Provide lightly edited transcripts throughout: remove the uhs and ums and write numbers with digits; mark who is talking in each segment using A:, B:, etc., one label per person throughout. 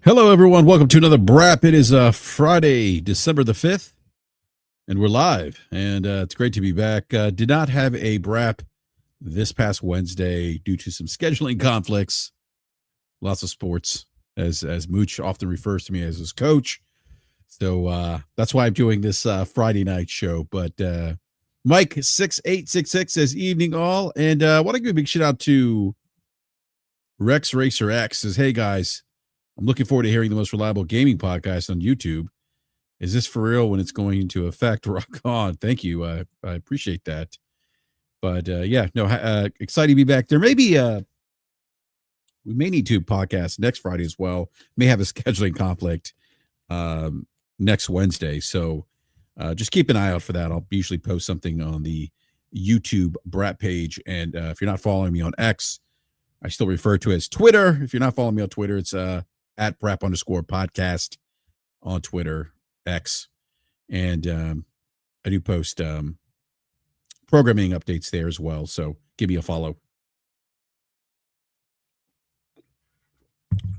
A: Hello, everyone. Welcome to another BRAP. It is Friday, December the 5th, and we're live. And it's great to be back. Did not have a BRAP this past Wednesday due to some scheduling conflicts. Lots of sports, as Mooch often refers to me as his coach. So that's why I'm doing this Friday night show. But Mike6866 says, evening all. And I want to give a big shout out to Rex Racer X. Says, hey, guys. I'm looking forward to hearing the most reliable gaming podcast on YouTube. Is this for real when it's going into effect? Rock on. Thank you. I appreciate that. But excited to be back. There may be we may need to podcast next Friday as well. May have a scheduling conflict next Wednesday. So just keep an eye out for that. I'll usually post something on the YouTube BRAP page. And if you're not following me on X, I still refer to it as Twitter. If you're not following me on Twitter, it's at BRAP_podcast on Twitter, X. And I do post programming updates there as well. So give me a follow.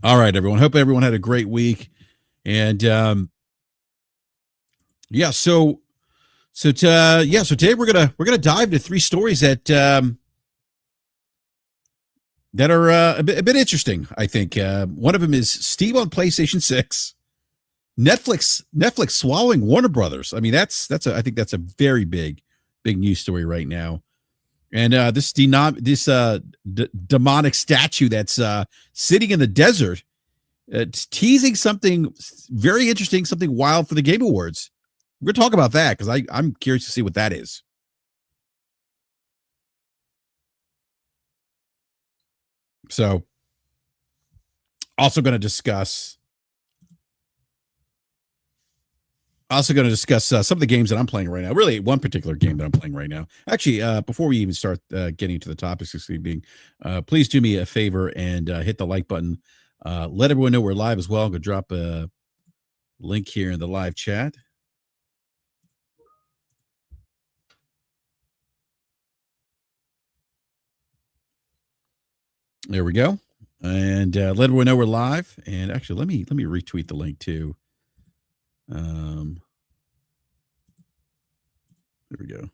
A: All right, everyone. Hope everyone had a great week. And so today we're gonna dive into three stories that are a bit interesting, I think. One of them is Steam on PlayStation 6, Netflix swallowing Warner Brothers. I mean, I think that's a very big news story right now. And this demonic statue that's sitting in the desert, it's teasing something very interesting, something wild for the Game Awards. We're going to talk about that because I'm curious to see what that is. So, also going to discuss some of the games that I'm playing right now. Really, one particular game that I'm playing right now. Actually, before we even start getting into the topics this evening, please do me a favor and hit the like button. Let everyone know we're live as well. I'm going to drop a link here in the live chat. There we go. And let everyone know we're live. And actually, let me retweet the link too. There we go.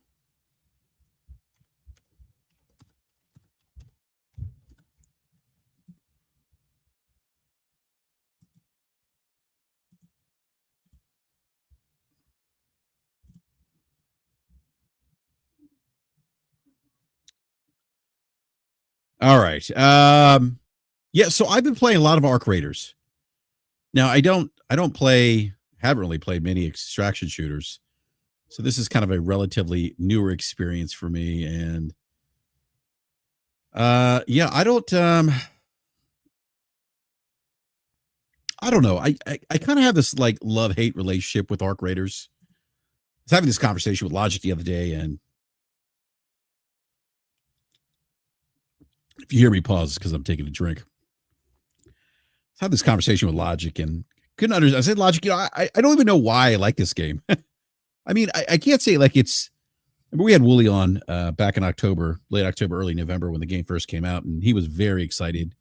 A: All right. So I've been playing a lot of Arc Raiders. Now haven't really played many extraction shooters. So this is kind of a relatively newer experience for me. And I don't know. I kind of have this like love-hate relationship with Arc Raiders. I was having this conversation with Logic the other day, and if you hear me pause, because I'm taking a drink. I had this conversation with Logic and couldn't understand. I said, Logic, I don't even know why I like this game. I mean, I can't say like it's. We had Wooly on back in October, late October, early November when the game first came out, and he was very excited.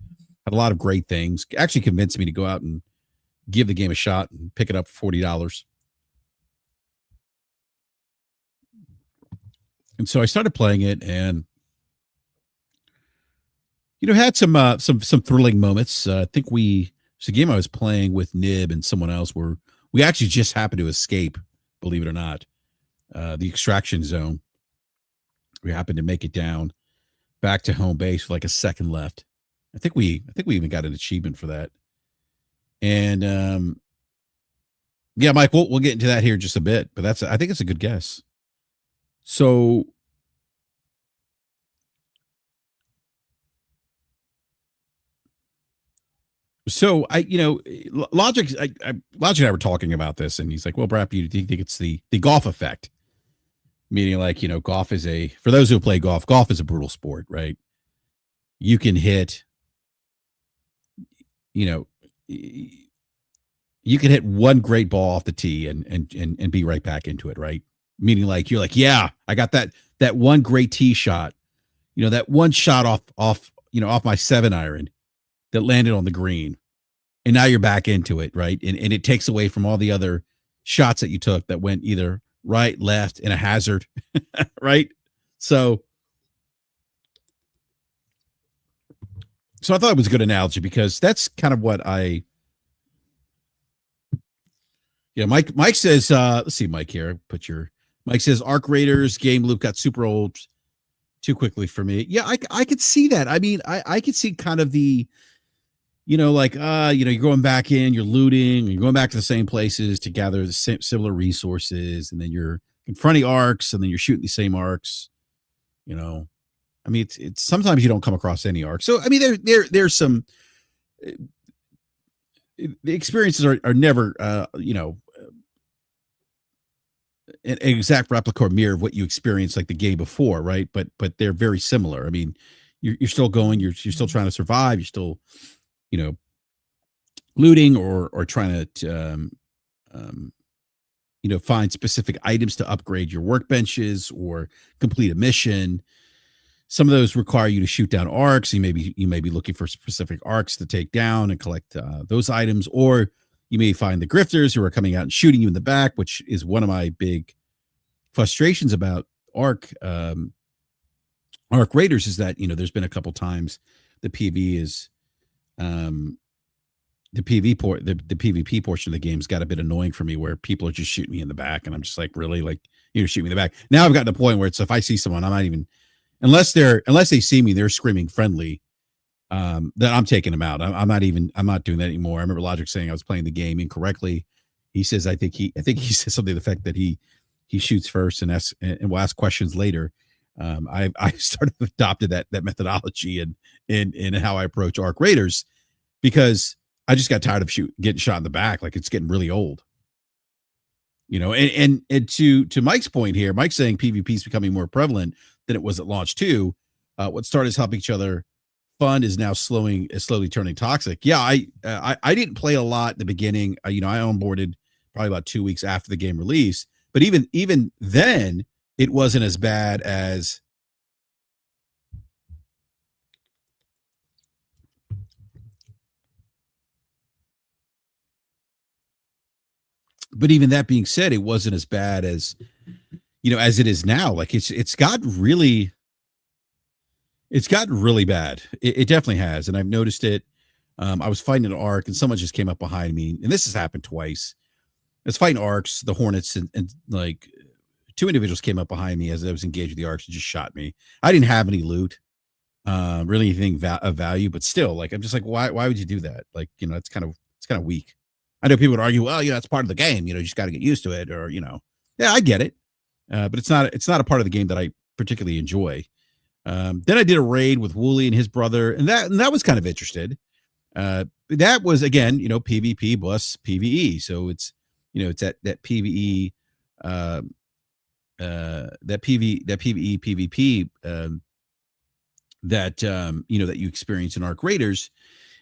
A: Had a lot of great things. Actually convinced me to go out and give the game a shot and pick it up for $40. And so I started playing it, and had some thrilling moments. I think it's a game I was playing with Nib and someone else where we actually just happened to escape, believe it or not, the extraction zone. We happened to make it down back to home base with like a second left. I think we even got an achievement for that. And Mike, we'll get into that here in just a bit, but I think it's a good guess. So Logic and I were talking about this, and he's like, well, Brap, do you think it's the golf effect? Meaning like, golf is for those who play golf is a brutal sport, right? You can hit, you can hit one great ball off the tee and be right back into it, right? Meaning like, you're like, yeah, I got that one great tee shot, that one shot off my 7-iron that landed on the green. and now you're back into it, right? And it takes away from all the other shots that you took that went either right, left, in a hazard, right? So, so I thought it was a good analogy because that's kind of what I, Mike says, let's see, Mike here, Mike says, Arc Raiders game loop got super old too quickly for me. Yeah, I could see that. I mean, I could see kind of the, you're going back in, you're looting, you're going back to the same places to gather the similar resources, and then you're confronting arcs, and then you're shooting the same arcs. I mean, it's sometimes you don't come across any arcs. So I mean, there's some the experiences are never an exact replica or mirror of what you experienced like the game before, right? But they're very similar. I mean, you're still going, you're still trying to survive, you're still, looting or trying to find specific items to upgrade your workbenches or complete a mission. Some of those require you to shoot down arcs. You may be looking for specific arcs to take down and collect those items, or you may find the grifters who are coming out and shooting you in the back, which is one of my big frustrations about Arc Raiders is that, there's been a couple times the PvP portion of the game's got a bit annoying for me where people are just shooting me in the back, and I'm just like, really, like, shoot me in the back. Now I've gotten to the point where it's, if I see someone, I'm not even, unless they see me, they're screaming friendly, then I'm taking them out. I'm not doing that anymore. I remember Logic saying I was playing the game incorrectly. He says, I think he said something to the fact that he shoots first and will ask questions later. I started adopted that methodology in how I approach Arc Raiders, because I just got tired of getting shot in the back. Like, it's getting really old, and to Mike's point here, Mike's saying PvP is becoming more prevalent than it was at launch too. What started as helping each other fun is now slowly turning toxic. Yeah, I didn't play a lot in the beginning. I onboarded probably about 2 weeks after the game release, but even then, it wasn't as bad as. But even that being said, it wasn't as bad as as it is now. Like, it's gotten really bad. It definitely has, and I've noticed it. I was fighting an arc, and someone just came up behind me, and this has happened twice. I was fighting arcs, the Hornets, and like two individuals came up behind me as I was engaged with the arcs and just shot me. I didn't have any loot, really anything of value, but still, like, I'm just like, why would you do that? Like, it's kind of weak. I know people would argue, well, it's part of the game. You just got to get used to it, or yeah, I get it, but it's not a part of the game that I particularly enjoy. Then I did a raid with Wooly and his brother, and that was kind of interested. That was, again, PvP plus PvE, so it's it's that PvE, that PvE PvP that that you experience in Arc Raiders.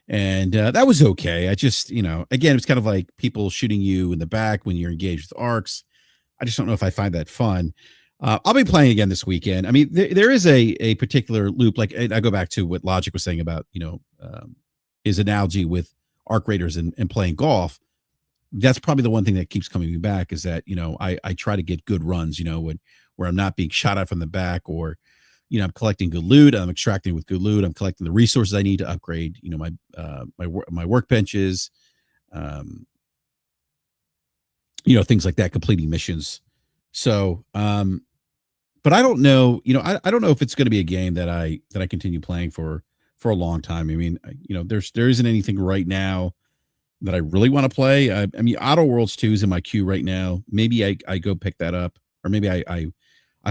A: And that was okay. I just, again, it's kind of like people shooting you in the back when you're engaged with arcs. I just don't know if I find that fun. I'll be playing again this weekend. I mean, there is a particular loop. Like, I go back to what Logic was saying about, his analogy with Arc Raiders and playing golf. That's probably the one thing that keeps coming back, is that, I try to get good runs, where I'm not being shot at from the back, or, I'm collecting good loot. I'm extracting with good loot. I'm collecting the resources I need to upgrade, my workbenches, things like that, completing missions. So, but I don't know, I don't know if it's going to be a game that I continue playing for a long time. I mean, there isn't anything right now that I really want to play. I mean, Outer Worlds 2 is in my queue right now. Maybe I go pick that up, or maybe I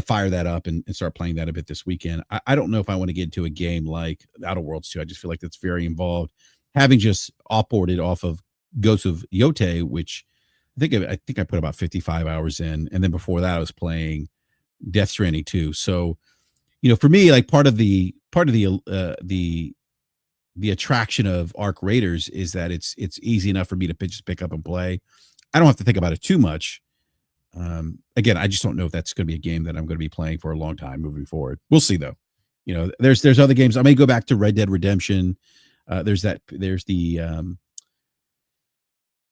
A: fire that up and start playing that a bit this weekend. I don't know if I want to get into a game like Outer Worlds 2. I just feel like that's very involved. Having just offboarded off of Ghosts of Yote, which I think I put about 55 hours in, and then before that I was playing Death Stranding 2. So, for me, like, part of the attraction of Arc Raiders is that it's easy enough for me to just pick up and play. I don't have to think about it too much. Again, I just don't know if that's going to be a game that I'm going to be playing for a long time moving forward. We'll see, though. There's other games. I may go back to Red Dead Redemption. There's the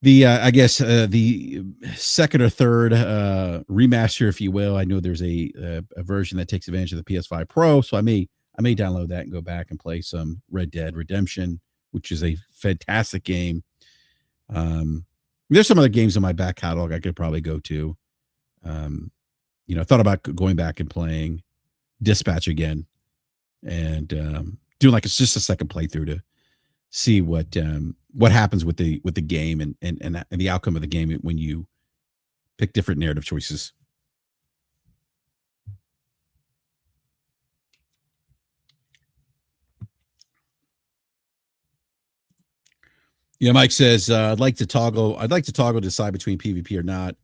A: The I guess the second or third remaster, if you will. I know there's a version that takes advantage of the PS5 Pro, so I may download that and go back and play some Red Dead Redemption, which is a fantastic game. Um, there's some other games in my back catalog I could probably go to. Um, I thought about going back and playing Dispatch again and doing like it's just a second playthrough to see what happens with the game and the outcome of the game when you pick different narrative choices. Yeah, Mike says I'd like to toggle decide between PvP or not.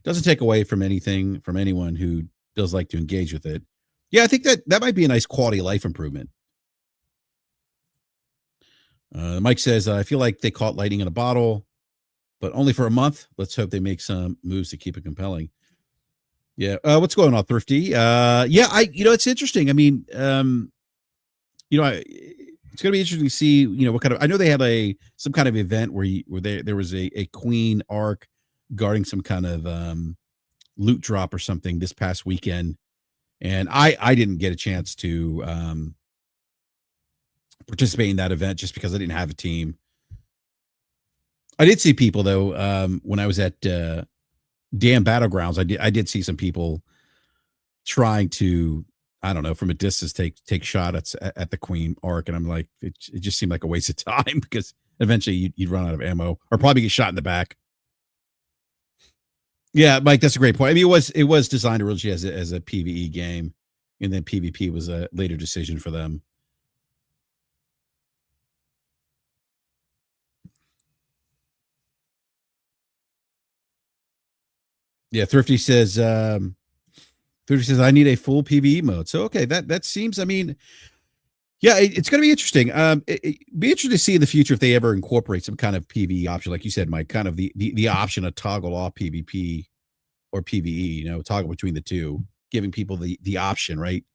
A: Doesn't take away from anything from anyone who does like to engage with it. Yeah, I think that might be a nice quality of life improvement. Mike says I feel like they caught lightning in a bottle, but only for a month. Let's hope they make some moves to keep it compelling. Yeah. What's going on, Thrifty? Yeah, it's interesting. I mean, it's going to be interesting to see, what kind of, I know they had some kind of event where there was a queen arc guarding some kind of, loot drop or something this past weekend. And I didn't get a chance to, participate in that event just because I didn't have a team. I did see people though, when I was at, damn battlegrounds. I did see some people trying to, I don't know, from a distance take shot at the queen arc, and I'm like, it just seemed like a waste of time because eventually you'd run out of ammo or probably get shot in the back. Yeah, Mike, that's a great point. I mean, it was designed originally as a PVE game, and then PvP was a later decision for them. Yeah, Thrifty says I need a full PVE mode. So okay, that seems. I mean, yeah, it's going to be interesting. Be interesting to see in the future if they ever incorporate some kind of PVE option, like you said, Mike, kind of the option to toggle off PvP or PVE. Toggle between the two, giving people the option, right?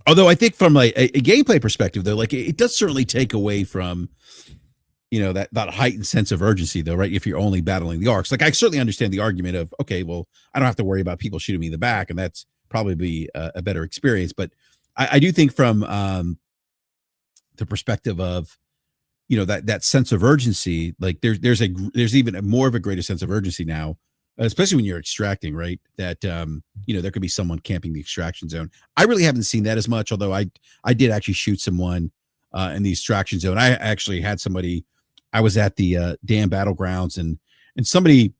A: Although I think from like a gameplay perspective, though, like it does certainly take away from that heightened sense of urgency, though, right? If you're only battling the arcs, like I certainly understand the argument of okay, well, I don't have to worry about people shooting me in the back, and that's probably be a better experience. But I do think from the perspective of that sense of urgency, like there's even more of a greater sense of urgency now, especially when you're extracting, right? That there could be someone camping the extraction zone. I really haven't seen that as much, although I did actually shoot someone in the extraction zone. I actually had somebody. I was at the damn battlegrounds, and somebody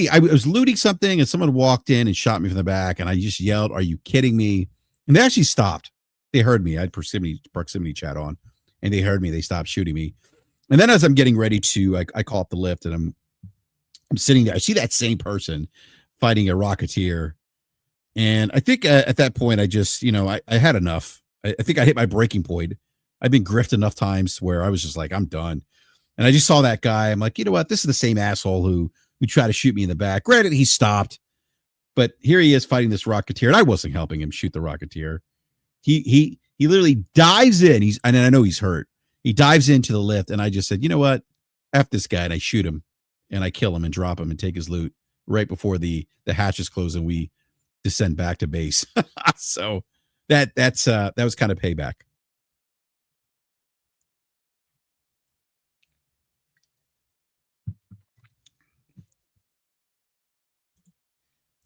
A: I was looting something, and someone walked in and shot me from the back, and I just yelled, "Are you kidding me?" And they actually stopped. They heard me. I had proximity chat on, and they heard me. They stopped shooting me. And then as I'm getting ready to, I call up the lift, and I'm sitting there. I see that same person fighting a Rocketeer, and I think at that point I just, I had enough. I think I hit my breaking point. I've been griffed enough times where I was just like, I'm done. And I just saw that guy. I'm like, you know what? This is the same asshole who tried to shoot me in the back. Granted, he stopped, but here he is fighting this Rocketeer, and I wasn't helping him shoot the Rocketeer. He literally dives in. And I know he's hurt. He dives into the lift, and I just said, you know what? F this guy, and I shoot him, and I kill him and drop him and take his loot right before the hatches close and we descend back to base. So that was kind of payback.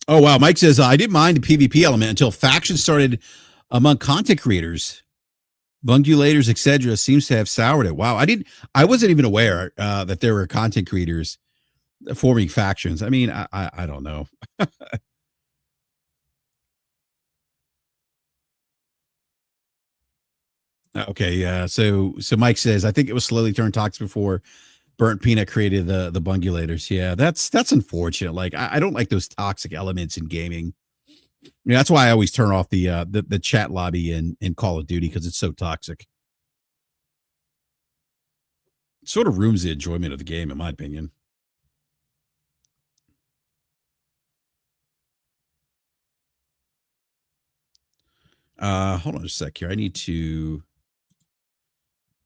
A: Oh wow, Mike says I didn't mind the PvP element until factions started among content creators, bungulators, etc. Seems to have soured it. Wow, I wasn't even aware that there were content creators forming factions. I mean, I don't know. Okay, yeah. So Mike says I think it was slowly turned toxic before Burnt Peanut created the bungulators. Yeah, that's unfortunate. Like I don't like those toxic elements in gaming. Yeah, that's why I always turn off the chat lobby in Call of Duty because it's so toxic. It sort of ruins the enjoyment of the game, in my opinion. Hold on a sec here. I need to.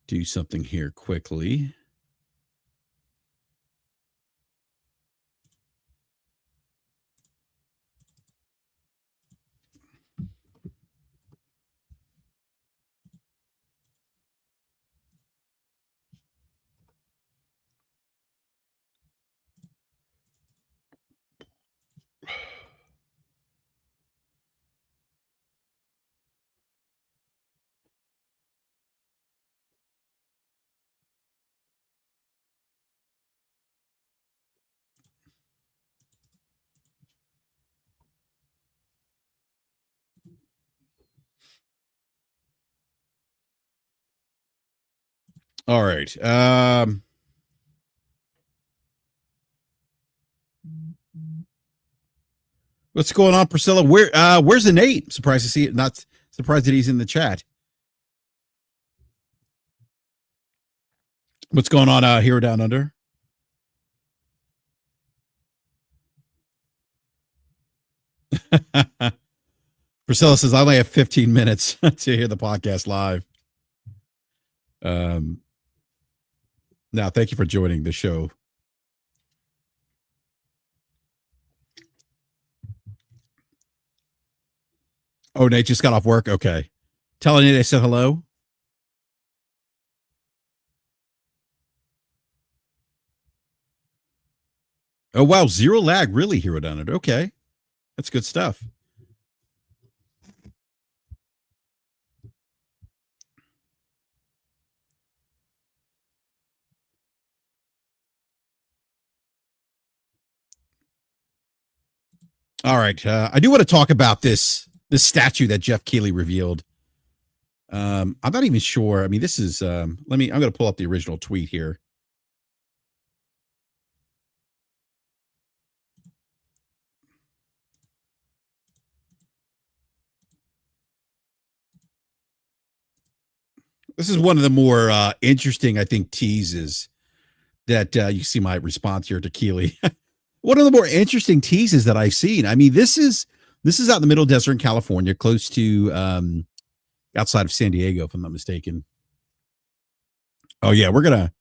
A: do something here quickly. All right. What's going on, Priscilla? Where's the Nate? Surprised to see it. Not surprised that he's in the chat. What's going on here down under? Priscilla says I only have 15 minutes to hear the podcast live. Now, thank you for joining the show. Oh, Nate just got off work. Okay, tell Nate I said hello. Oh wow, zero lag, really, Hero down under. Okay, that's good stuff. All right, I do want to talk about this statue that Jeff Keighley revealed. I'm not even sure. I mean, this is I'm going to pull up the original tweet here. This is one of the more interesting, I think, teases that you see my response here to Keighley. One of the more interesting teases that I've seen. I mean, this is out in the middle desert in California, close to outside of San Diego, if I'm not mistaken. Oh yeah, we're gonna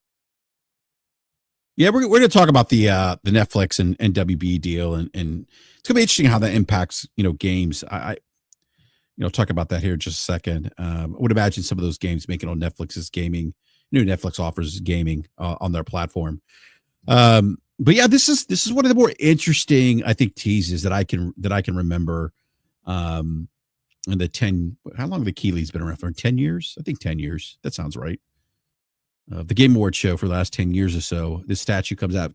A: talk about the Netflix and WB deal, and it's gonna be interesting how that impacts games. I talk about that here in just a second. I would imagine some of those games making on Netflix's gaming. Netflix offers gaming on their platform. But yeah, this is one of the more interesting, I think, teases that I can remember. In the 10, how long have the Keighley's been around for? 10 years? I think 10 years. That sounds right. The Game Awards show for the last 10 years or so. This statue comes out.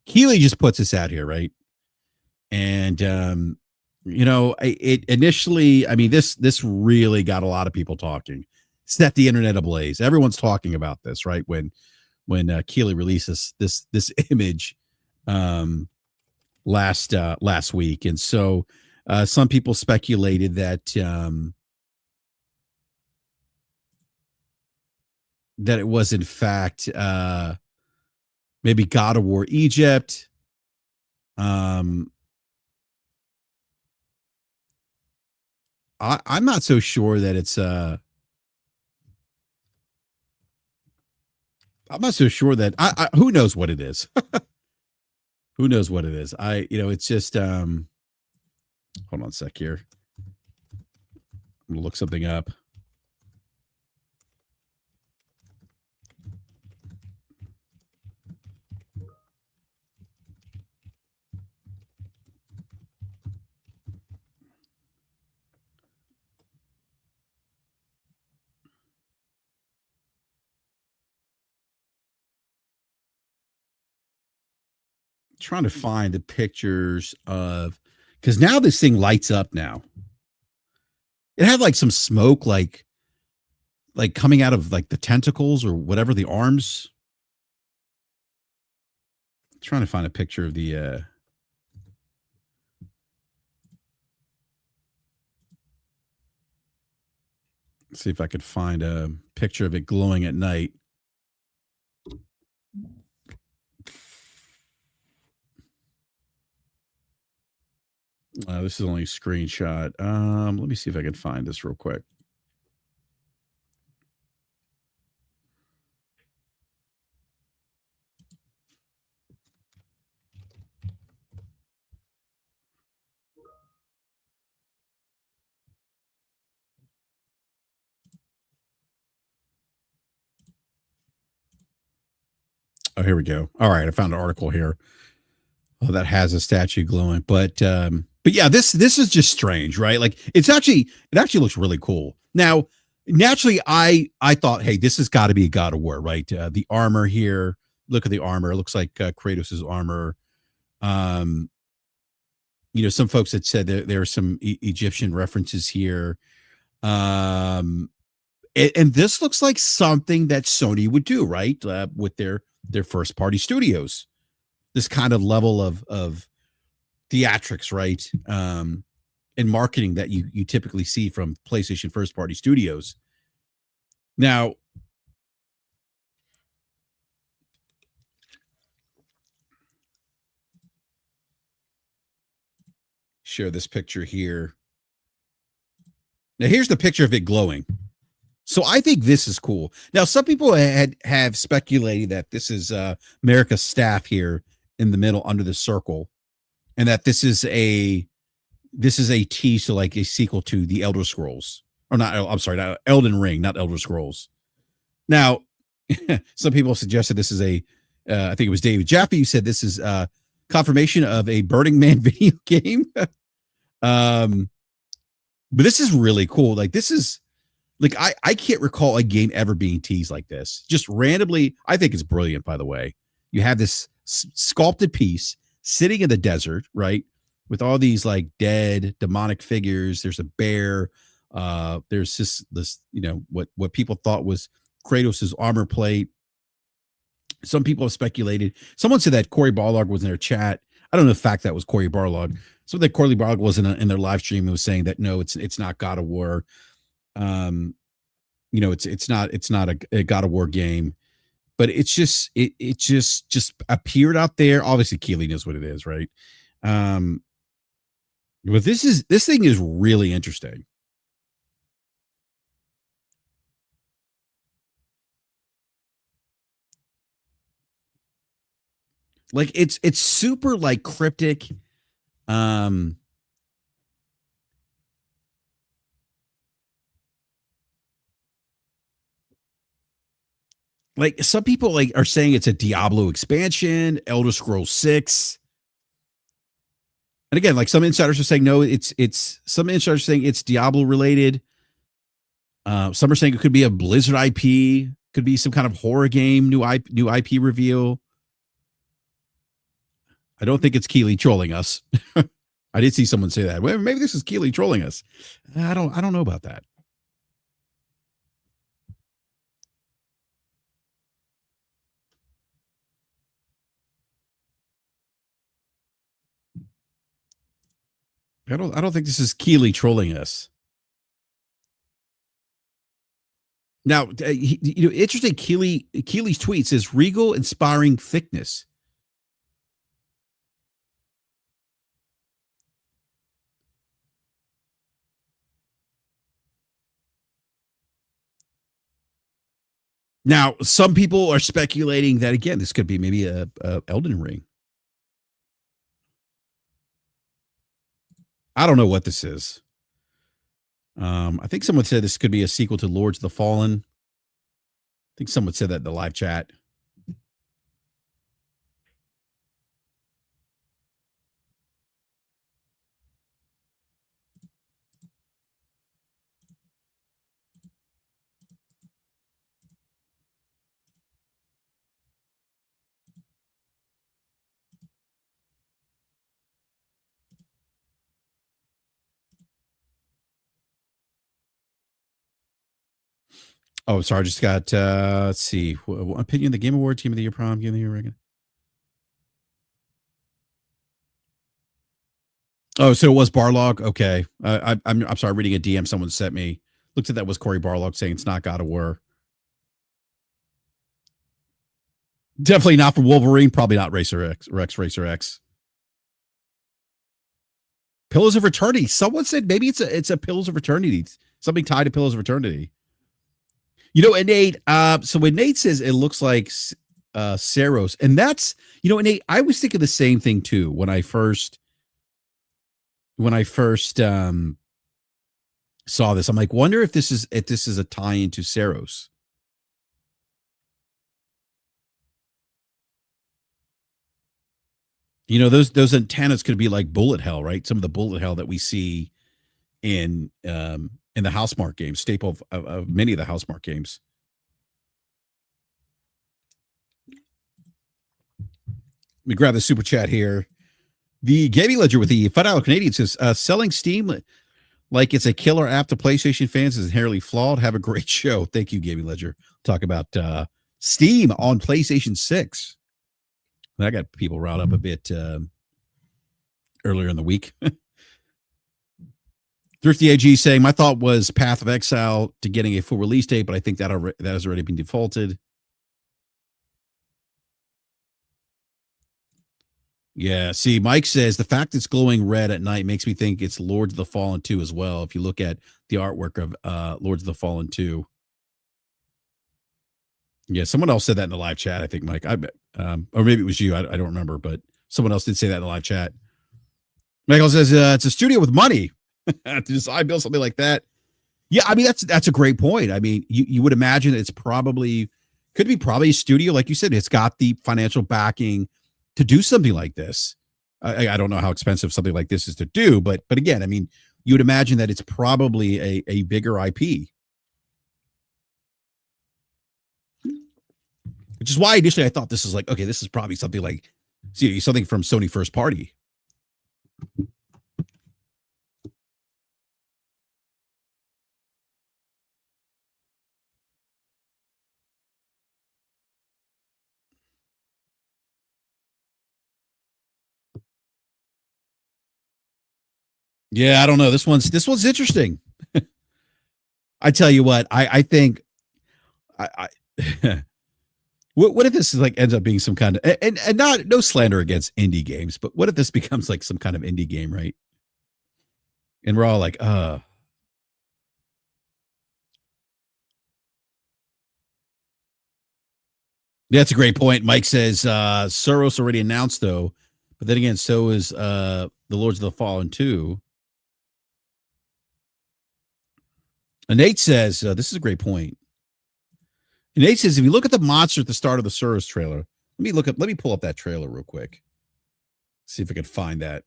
A: Keighley just puts this out here, right? And it initially, I mean, this really got a lot of people talking, set the internet ablaze. Everyone's talking about this, right? When Keighley releases this image last week, and so some people speculated that that it was in fact maybe God of War Egypt. I'm not so sure that it's I'm not so sure that who knows what it is. Who knows what it is? It's just hold on a sec here. I'm gonna look something up. Trying to find the pictures of, because now this thing lights up now. It had like some smoke, like coming out of like the tentacles or whatever, the arms. Trying to find a picture of the see if I could find a picture of it glowing at night. This is only a screenshot. Let me see if I can find this real quick. Oh, here we go. All right, I found an article here that has a statue glowing, but yeah, this is just strange, right? Like it actually looks really cool. Now, naturally, I thought, hey, this has got to be a God of War, right? The armor here, look at the armor. It looks like Kratos's armor. Um, some folks had said that there are some Egyptian references here. Um, and this looks like something that Sony would do, right? With their first party studios. This kind of level of theatrics, right? And marketing that you typically see from PlayStation first party studios. Now, share this picture here. Now, here's the picture of it glowing. So I think this is cool. Now, some people have speculated that this is America's staff here in the middle under the circle, and that this is a tease to like a sequel to the Elder Scrolls, or not. I'm sorry, not Elden Ring, not Elder Scrolls. Now, some people suggested this is I think it was David Jaffe who said this is confirmation of a Burning Man video game. um, but this is really cool. Like this is like I can't recall a game ever being teased like this. Just randomly, I think it's brilliant. By the way, you have this sculpted piece sitting in the desert, right, with all these like dead demonic figures. There's a bear. There's this what people thought was Kratos's armor plate. Some people have speculated. Someone said that Corey Barlog was in their chat. I don't know the fact that was Corey Barlog. So that Corey Barlog was in their live stream and was saying that no, it's not God of War. It's not a God of War game, but it's just it just appeared out there. Obviously, Keeley knows what it is, right? But this thing is really interesting. Like it's super like cryptic. Um, like some people like are saying it's a Diablo expansion, Elder Scrolls 6. And again, like some insiders are saying no, it's some insiders are saying it's Diablo related. Some are saying it could be a Blizzard IP, could be some kind of horror game, new IP reveal. I don't think it's Keeley trolling us. I did see someone say that. Well, maybe this is Keeley trolling us. I don't know about that. I don't think this is Keeley trolling us. Now, interesting. Keeley's tweet says regal, inspiring thickness. Now, some people are speculating that again, this could be maybe a Elden Ring. I don't know what this is. I think someone said this could be a sequel to Lords of the Fallen. I think someone said that in the live chat. Oh, sorry. I just got, let's see. Opinion, the Game Award, Team of the Year, Prom, Game of the Year, Reagan. Oh, so it was Barlog? Okay. I'm sorry, reading a DM someone sent me. Looked at that was Corey Barlog saying it's not God of War. Definitely not from Wolverine. Probably not Rex Racer X. Pillars of Eternity. Someone said maybe it's a Pillars of Eternity. Something tied to Pillars of Eternity. And Nate, so when Nate says it looks like Saros, and that's, Nate, I was thinking the same thing too when I first saw this. I'm like, wonder if this is a tie into Saros. Those antennas could be like bullet hell, right? Some of the bullet hell that we see in the Housemarque games, staple of many of the Housemarque games. Let me grab the super chat here. The Gaming Ledger with the $5 Canadian says, selling Steam like it's a killer app to PlayStation fans is inherently flawed. Have a great show. Thank you, Gaming Ledger. Talk about Steam on PlayStation 6. That got people riled up a bit earlier in the week. Thrifty AG saying, my thought was Path of Exile to getting a full release date, but I think that has already been defaulted. Yeah. See, Mike says the fact it's glowing red at night makes me think it's Lords of the Fallen 2 as well. If you look at the artwork of Lords of the Fallen 2. Yeah, someone else said that in the live chat, I think, Mike. Or maybe it was you. I don't remember, but someone else did say that in the live chat. Michael says it's a studio with money to decide build something like that. Yeah, I mean that's a great point. I mean, you would imagine it's could be a studio, like you said. It's got the financial backing to do something like this. I don't know how expensive something like this is to do, but again, I mean, you would imagine that it's probably a bigger IP. Which is why initially I thought this is like, okay, this is probably something like something from Sony First Party. Yeah, I don't know. This one's interesting. I tell you what, I think I what if this is like ends up being some kind of and not no slander against indie games, but what if this becomes like some kind of indie game, right? And we're all like, that's a great point. Mike says Soros already announced though, but then again, so is the Lords of the Fallen 2. And Nate says this is a great point. And Nate says if you look at the monster at the start of the Soros trailer, let me pull up that trailer real quick. See if I can find that.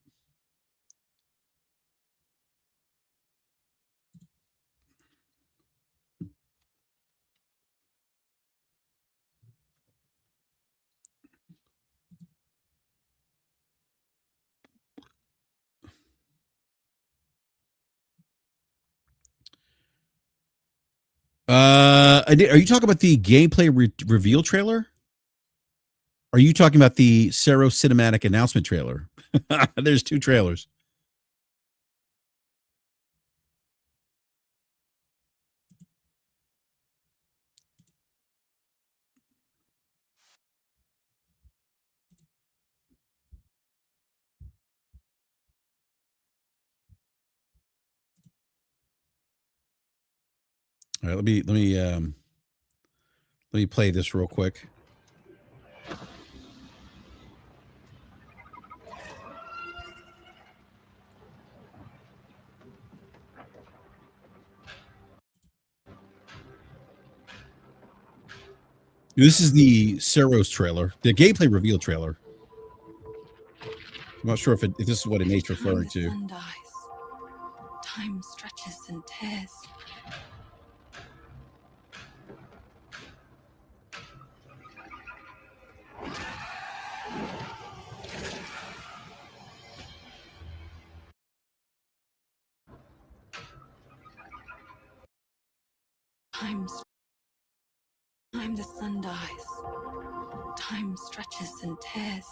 A: Are you talking about the gameplay reveal trailer? Are you talking about the Sero cinematic announcement trailer? There's two trailers. All right, let me play this real quick. This is the Seros trailer, the gameplay reveal trailer. I'm not sure if this is what Nate's referring to.
B: Time stretches and tears. Time the sun dies. Time stretches and tears.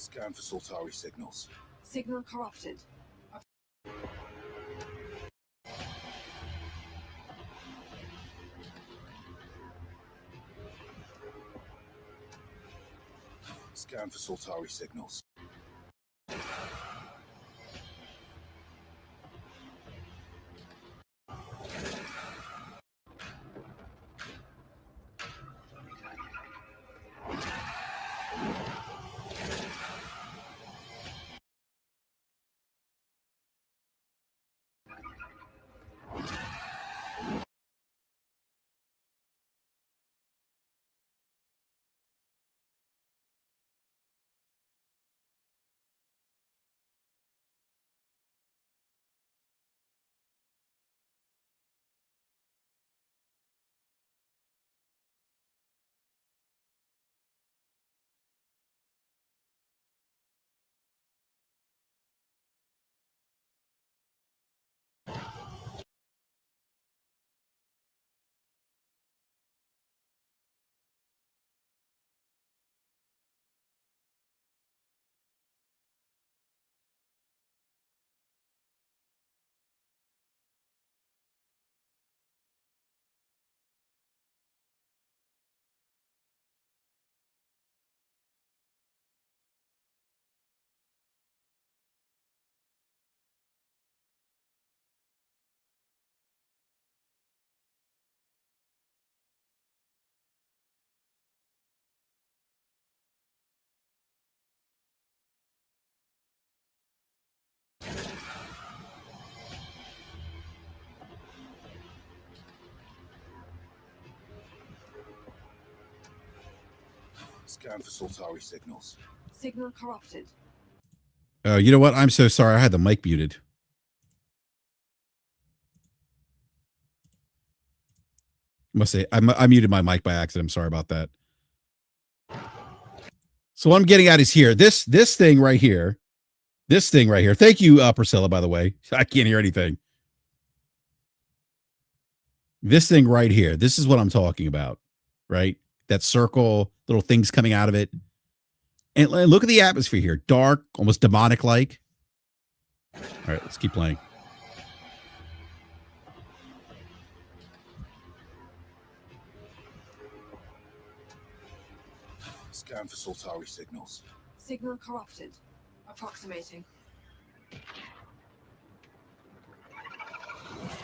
C: Scan for Sultari signals.
B: Signal corrupted.
C: Scan for Sultari signals. Scan for Sultari signals.
B: Signal corrupted.
A: You know what? I'm so sorry. I had the mic muted. Must say I muted my mic by accident. I'm sorry about that. So what I'm getting at is here. This thing right here. This thing right here. Thank you, Priscilla, by the way. I can't hear anything. This thing right here. This is what I'm talking about, right? That circle, little things coming out of it. And look at the atmosphere here. Dark, almost demonic-like. All right, let's keep playing.
C: Scan for Sultari signals.
B: Signal corrupted. Approximating.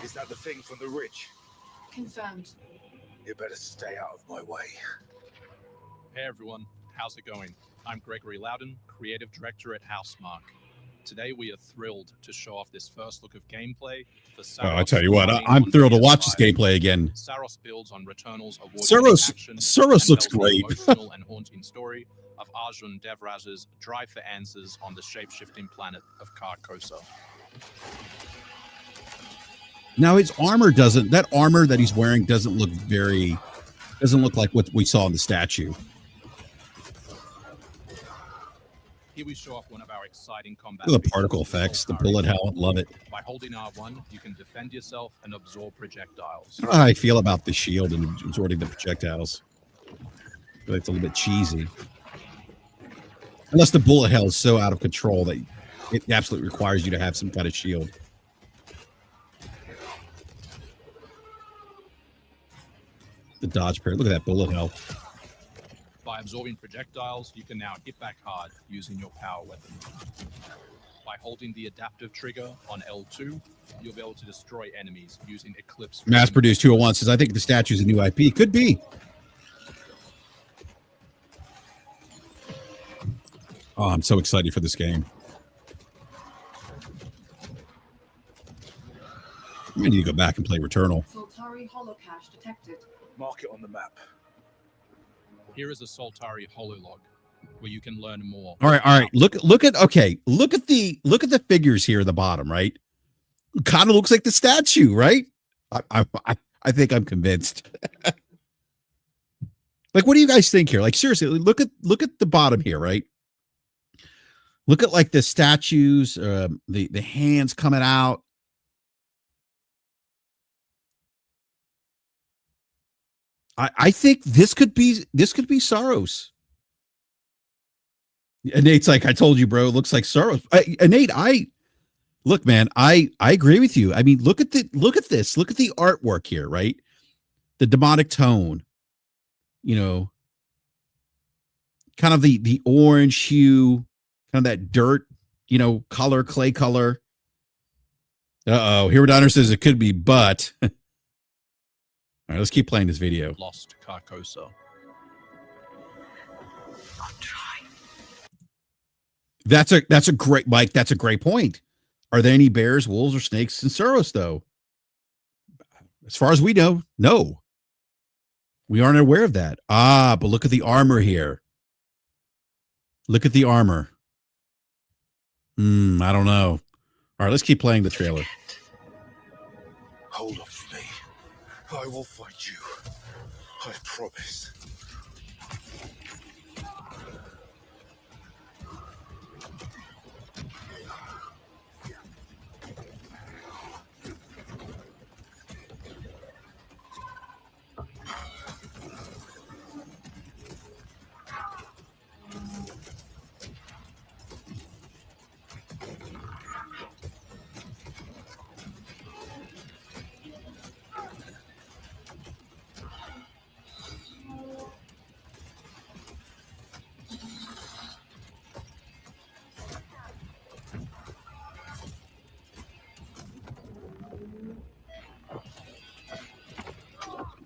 C: Is that the thing from the ridge?
B: Confirmed.
C: You better stay out of my way.
D: Hey everyone, how's it going? I'm Gregory Loudon, Creative Director at Housemarque. Today we are thrilled to show off this first look of gameplay for Saros.
A: I tell you what, I'm thrilled to watch this gameplay again.
D: Saros builds on Returnal's
A: Saros looks great.
D: Emotional and haunting story of Arjun Devraz's drive for answers on the shape-shifting planet of Carcosa.
A: Now his armor that armor that he's wearing doesn't look like what we saw in the statue.
D: Here we show off one of our exciting combat.
A: Look at the particle effects, the bullet hell, love it.
D: By holding R1, you can defend yourself and absorb projectiles.
A: I don't know how I feel about the shield and absorbing the projectiles. I feel like it's a little bit cheesy. Unless the bullet hell is so out of control that it absolutely requires you to have some kind of shield. The dodge parry. Look at that bullet hell.
D: By absorbing projectiles, you can now hit back hard using your power weapon. By holding the adaptive trigger on L2, you'll be able to destroy enemies using Eclipse.
A: Mass-produced 201 says, I think the statue's a new IP. Could be. Oh, I'm so excited for this game. I need to go back and play Returnal.
B: Sultari holocache detected.
C: Mark it on the map.
D: Here is a Sultari hololog, where you can learn more.
A: All right. Look at the figures here at the bottom, right? Kind of looks like the statue, right? I think I'm convinced. Like, what do you guys think here? Like, seriously, look at the bottom here, right? Look at like the statues, the hands coming out. I think this could be Saros. And Nate's like, I told you, bro. It looks like Soros. Nate, look, man. I agree with you. I mean, look at this. Look at the artwork here, right? The demonic tone. You know, kind of the orange hue, kind of that dirt, color, clay color. Here Donner says it could be, but all right, let's keep playing this video.
D: Lost Carcosa.
B: I'll try.
A: That's a great, Mike. That's a great point. Are there any bears, wolves, or snakes in Soros, though? As far as we know, no. We aren't aware of that. But look at the armor here. Look at the armor. I don't know. All right, let's keep playing the trailer.
C: Hold up for me. I will fight you. I promise.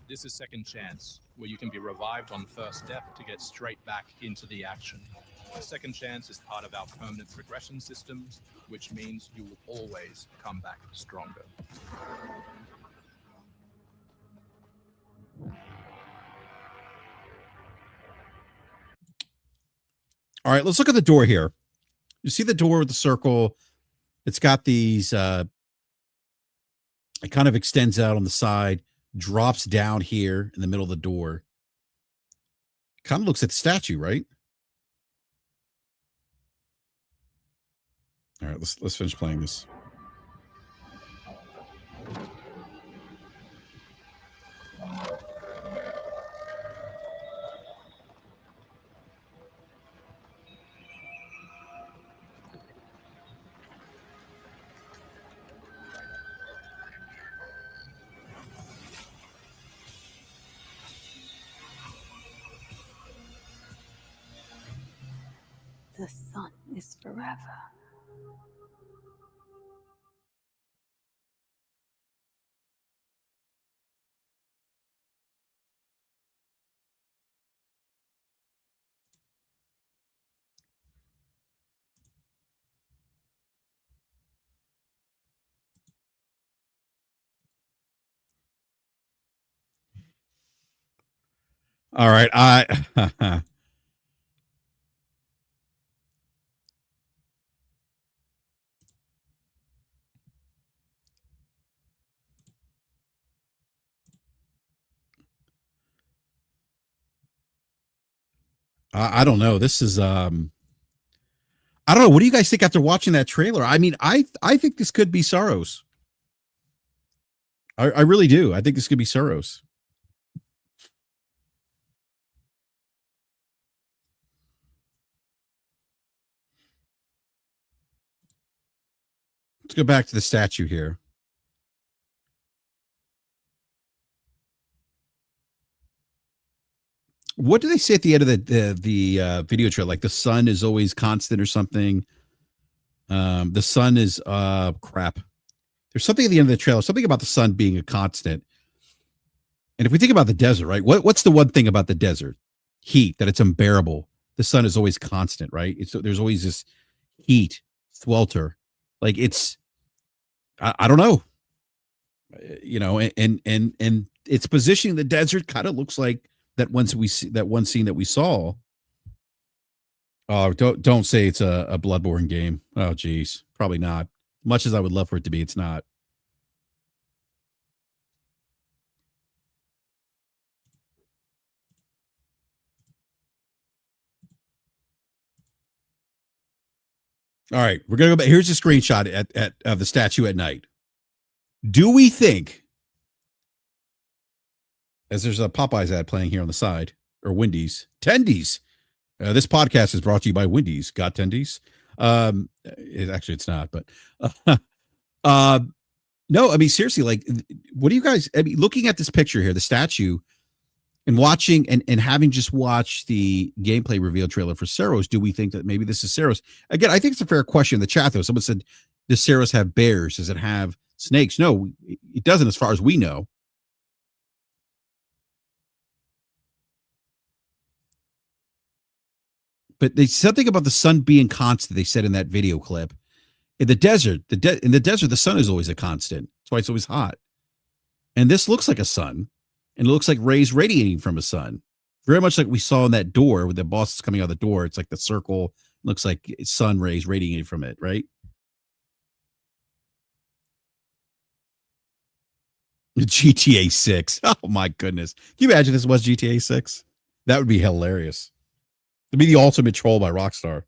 D: This is Second Chance, where you can be revived on first death to get straight back into the action. Second Chance is part of our permanent progression systems, which means you will always come back stronger.
A: All right, let's look at the door here. You see the door with the circle? It's got these, it kind of extends out on the side, drops down here in the middle of the door. Kind of looks at the statue, right? All right, let's finish playing this.
B: The sun is forever.
A: All right, I don't know. This is I don't know. What do you guys think after watching that trailer? I mean, I think this could be Soros. I really do. I think this could be Soros. Let's go back to the statue here. What do they say at the end of the video trailer? Like the sun is always constant or something. The sun is crap. There's something at the end of the trailer, something about the sun being a constant. And if we think about the desert, right? What's the one thing about the desert? Heat, that it's unbearable. The sun is always constant, right? There's always this heat, swelter. Like it's I don't know. And it's positioning the desert kind of looks like that one scene that we saw. Oh, don't say it's a Bloodborne game. Oh, geez, probably not. Much as I would love for it to be, it's not. All right, we're gonna go back. Here's a screenshot of the statue at night. Do we think, as there's a Popeyes ad playing here on the side, or Wendy's, Tendies? This podcast is brought to you by Wendy's. Got tendies? Actually, it's not, but uh, no, I mean, seriously, like, what do you guys, I mean, looking at this picture here, the statue, and watching and having just watched the gameplay reveal trailer for Saros, do we think that maybe this is Saros? Again, I think it's a fair question in the chat, though. Someone said, does Saros have bears? Does it have snakes? No, it doesn't, as far as we know. But they said something about the sun being constant. They said in that video clip, in the desert, in the desert, the sun is always a constant. That's why it's always hot. And this looks like a sun, and it looks like rays radiating from a sun, very much like we saw in that door with the boss is coming out the door. It's like the circle looks like sun rays radiating from it, right? GTA 6. Oh my goodness. Can you imagine this was GTA 6? That would be hilarious. It'd be the ultimate troll by Rockstar.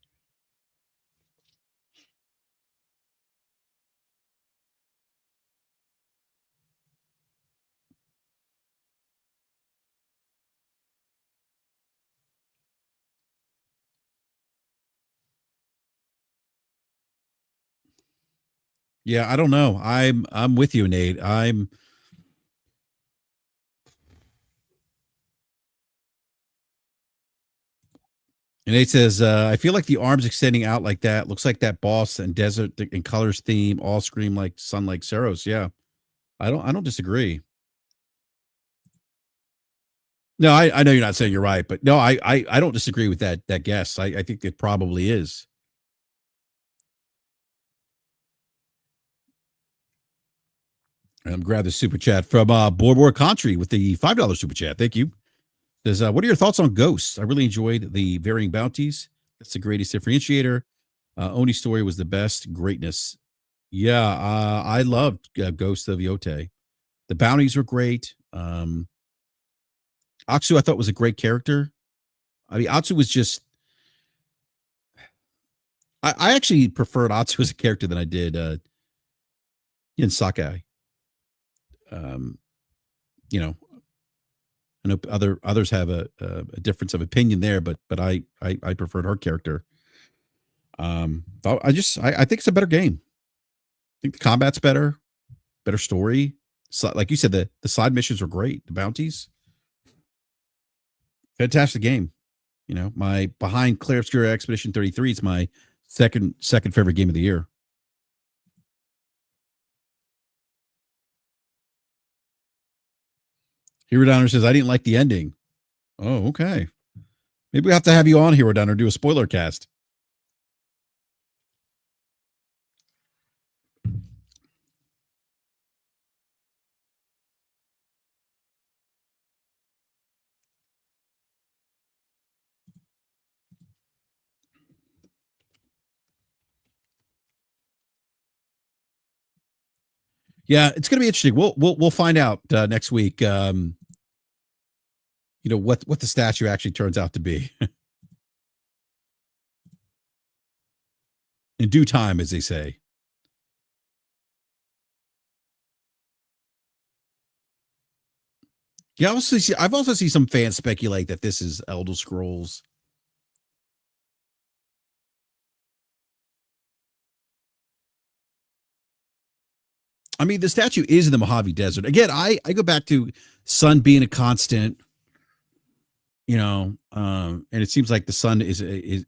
A: Yeah, I don't know. I'm with you, Nate. And Nate says, I feel like the arms extending out like that looks like that boss and desert and colors theme all scream like sun like Saros. Yeah. I don't disagree. No, I know you're not saying you're right, but no, I don't disagree with that guess. I think it probably is. I'm grab the super chat from Boardwalk Country with the $5 super chat. Thank you. Says, what are your thoughts on Ghosts? I really enjoyed the varying bounties. That's the greatest differentiator. Oni's story was the best. Greatness. Yeah, I loved Ghost of Yote. The bounties were great. Aksu, I thought was a great character. I mean, Atsu was just. I actually preferred Atsu as a character than I did in Sakai. You know, I know others have a difference of opinion there, but I preferred her character. I think it's a better game. I think the combat's better story. So, like you said, the side missions are great. The bounties, fantastic game. You know, my behind Claire Obscura Expedition 33 is my second favorite game of the year. Hero Downer says I didn't like the ending. Oh, okay. Maybe we have to have you on, Hero Downer, do a spoiler cast. Yeah, it's going to be interesting. We'll find out next week. You know what the statue actually turns out to be in due time, as they say. Yeah, I've also seen some fans speculate that this is Elder Scrolls. I mean, the statue is in the Mojave Desert. Again, I go back to sun being a constant, you know, and it seems like the sun is a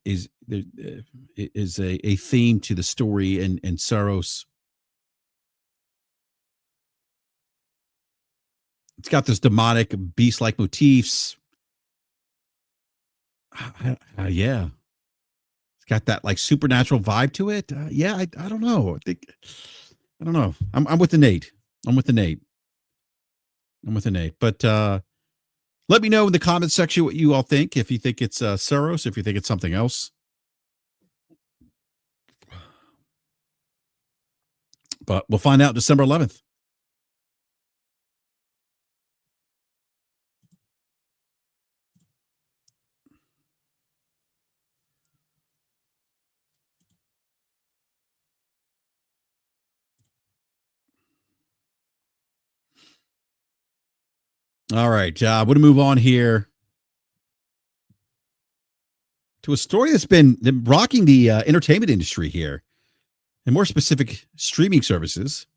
A: theme to the story and Saros. It's got this demonic beast-like motifs. Yeah, it's got that like supernatural vibe to it. Yeah, I don't know. I don't know. I'm with the Nate. I'm with the Nate. But let me know in the comments section what you all think. If you think it's Saros, if you think it's something else. But we'll find out December 11th. All right. I'm going to move on here. to a story that's been rocking the entertainment industry here, and more specific, streaming services.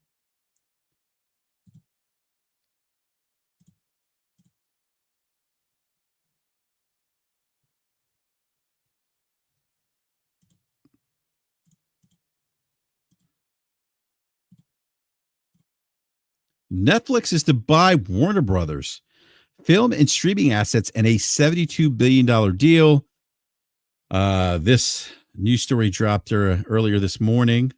A: Netflix is to buy Warner Brothers film and streaming assets in a $72 billion deal. This news story dropped earlier this morning.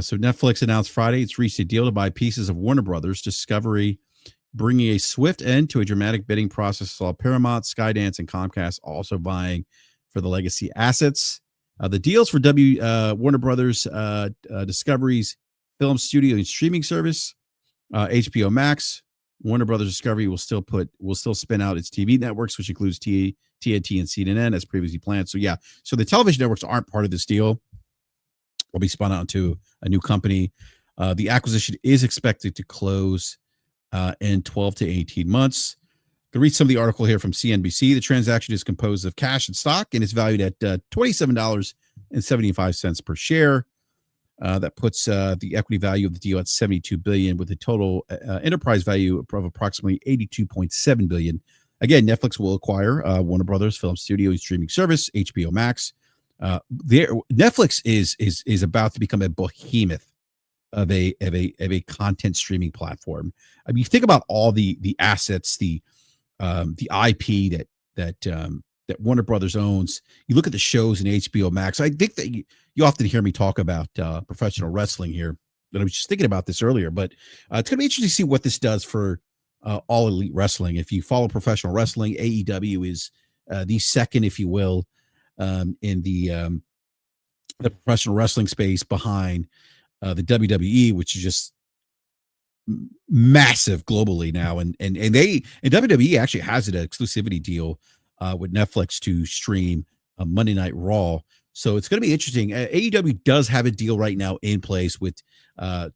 A: So Netflix announced Friday it's reached a deal to buy pieces of Warner Brothers Discovery, bringing a swift end to a dramatic bidding process. Saw Paramount, Skydance, and Comcast also vying for the legacy assets. The deals for Warner Brothers Discovery's film studio and streaming service, HBO Max. Warner Brothers Discovery will still spin out its TV networks, which includes TNT and CNN as previously planned. So yeah, so the television networks aren't part of this deal. Will be spun out into a new company. The acquisition is expected to close in 12 to 18 months. To read some of the article here from CNBC, the transaction is composed of cash and stock and is valued at $27.75 per share. That puts the equity value of the deal at $72 billion, with a total enterprise value of approximately $82.7 billion. Again, Netflix will acquire Warner Brothers film studio and streaming service, HBO Max. Netflix is about to become a behemoth of a content streaming platform. I mean, you think about all the assets, the IP that Warner Brothers owns. You look at the shows in HBO Max. I think that you often hear me talk about professional wrestling here. And I was just thinking about this earlier, but it's going to be interesting to see what this does for All Elite Wrestling. If you follow professional wrestling, AEW is the second, if you will, in the professional wrestling space behind the WWE, which is just massive globally now. And WWE actually has an exclusivity deal with Netflix to stream Monday Night Raw. So it's going to be interesting. AEW does have a deal right now in place with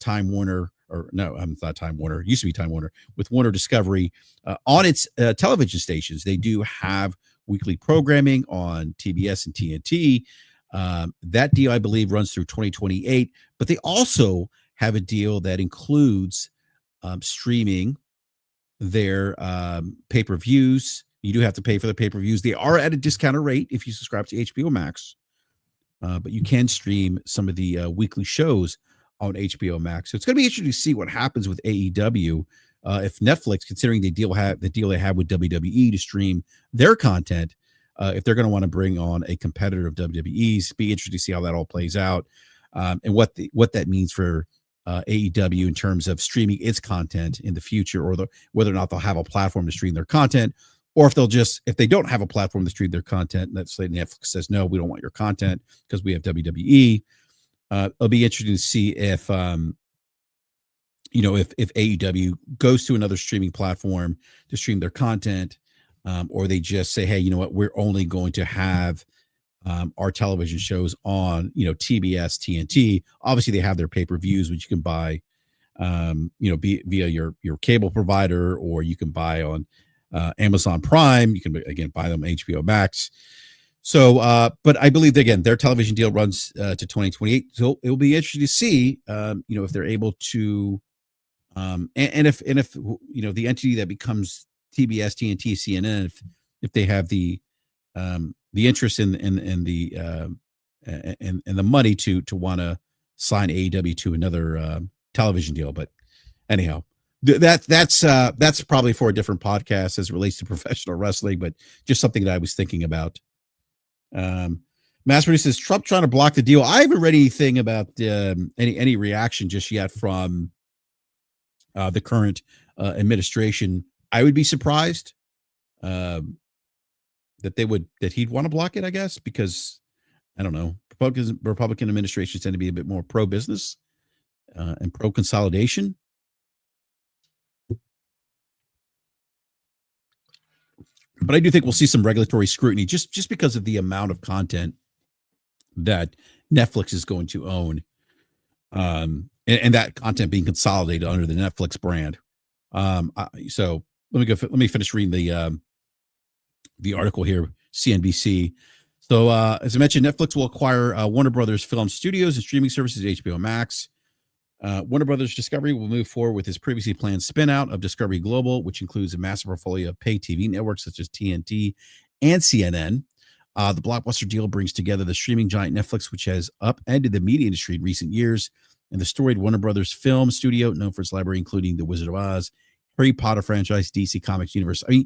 A: Time Warner, or no, I'm not Time Warner. It used to be Time Warner, with Warner Discovery on its television stations. They do have weekly programming on TBS and TNT. That deal, I believe, runs through 2028. But they also have a deal that includes streaming their pay-per-views. You do have to pay for the pay-per-views. They are at a discounted rate if you subscribe to HBO Max. But you can stream some of the weekly shows on HBO Max. So it's going to be interesting to see what happens with AEW if Netflix, considering the deal they have with WWE to stream their content, if they're going to want to bring on a competitor of WWE's. Be interesting to see how that all plays out, and what that means for AEW in terms of streaming its content in the future, or whether or not they'll have a platform to stream their content, or if they don't have a platform to stream their content, let's say Netflix says, no, we don't want your content because we have WWE. It'll be interesting to see if if AEW goes to another streaming platform to stream their content, or they just say, hey, you know what, we're only going to have our television shows on, TBS, TNT. Obviously, they have their pay-per-views, which you can buy, via your cable provider, or you can buy on Amazon Prime. You can, again, buy them HBO Max. So, but I believe, again, their television deal runs to 2028. So it will be interesting to see, if they're able to, and if the entity that becomes TBS, TNT, CNN, if they have the interest in the money to want to sign AEW to another television deal. But anyhow, that's probably for a different podcast as it relates to professional wrestling, but just something that I was thinking about. Mass says Trump trying to block the deal. I haven't read anything about any reaction just yet from the current administration. I would be surprised that he'd want to block it, I guess, because I don't know. Republican administrations tend to be a bit more pro-business and pro-consolidation. But I do think we'll see some regulatory scrutiny just because of the amount of content that Netflix is going to own, and that content being consolidated under the Netflix brand. So let me finish reading the article here. CNBC. So, as I mentioned, Netflix will acquire Warner Brothers Film Studios and streaming services HBO Max. Warner Brothers Discovery will move forward with its previously planned spin-out of Discovery Global, which includes a massive portfolio of pay TV networks such as TNT and CNN. The blockbuster deal brings together the streaming giant Netflix, which has upended the media industry in recent years, and the storied Warner Brothers Film Studio, known for its library including The Wizard of Oz, Harry Potter franchise, DC Comics universe. I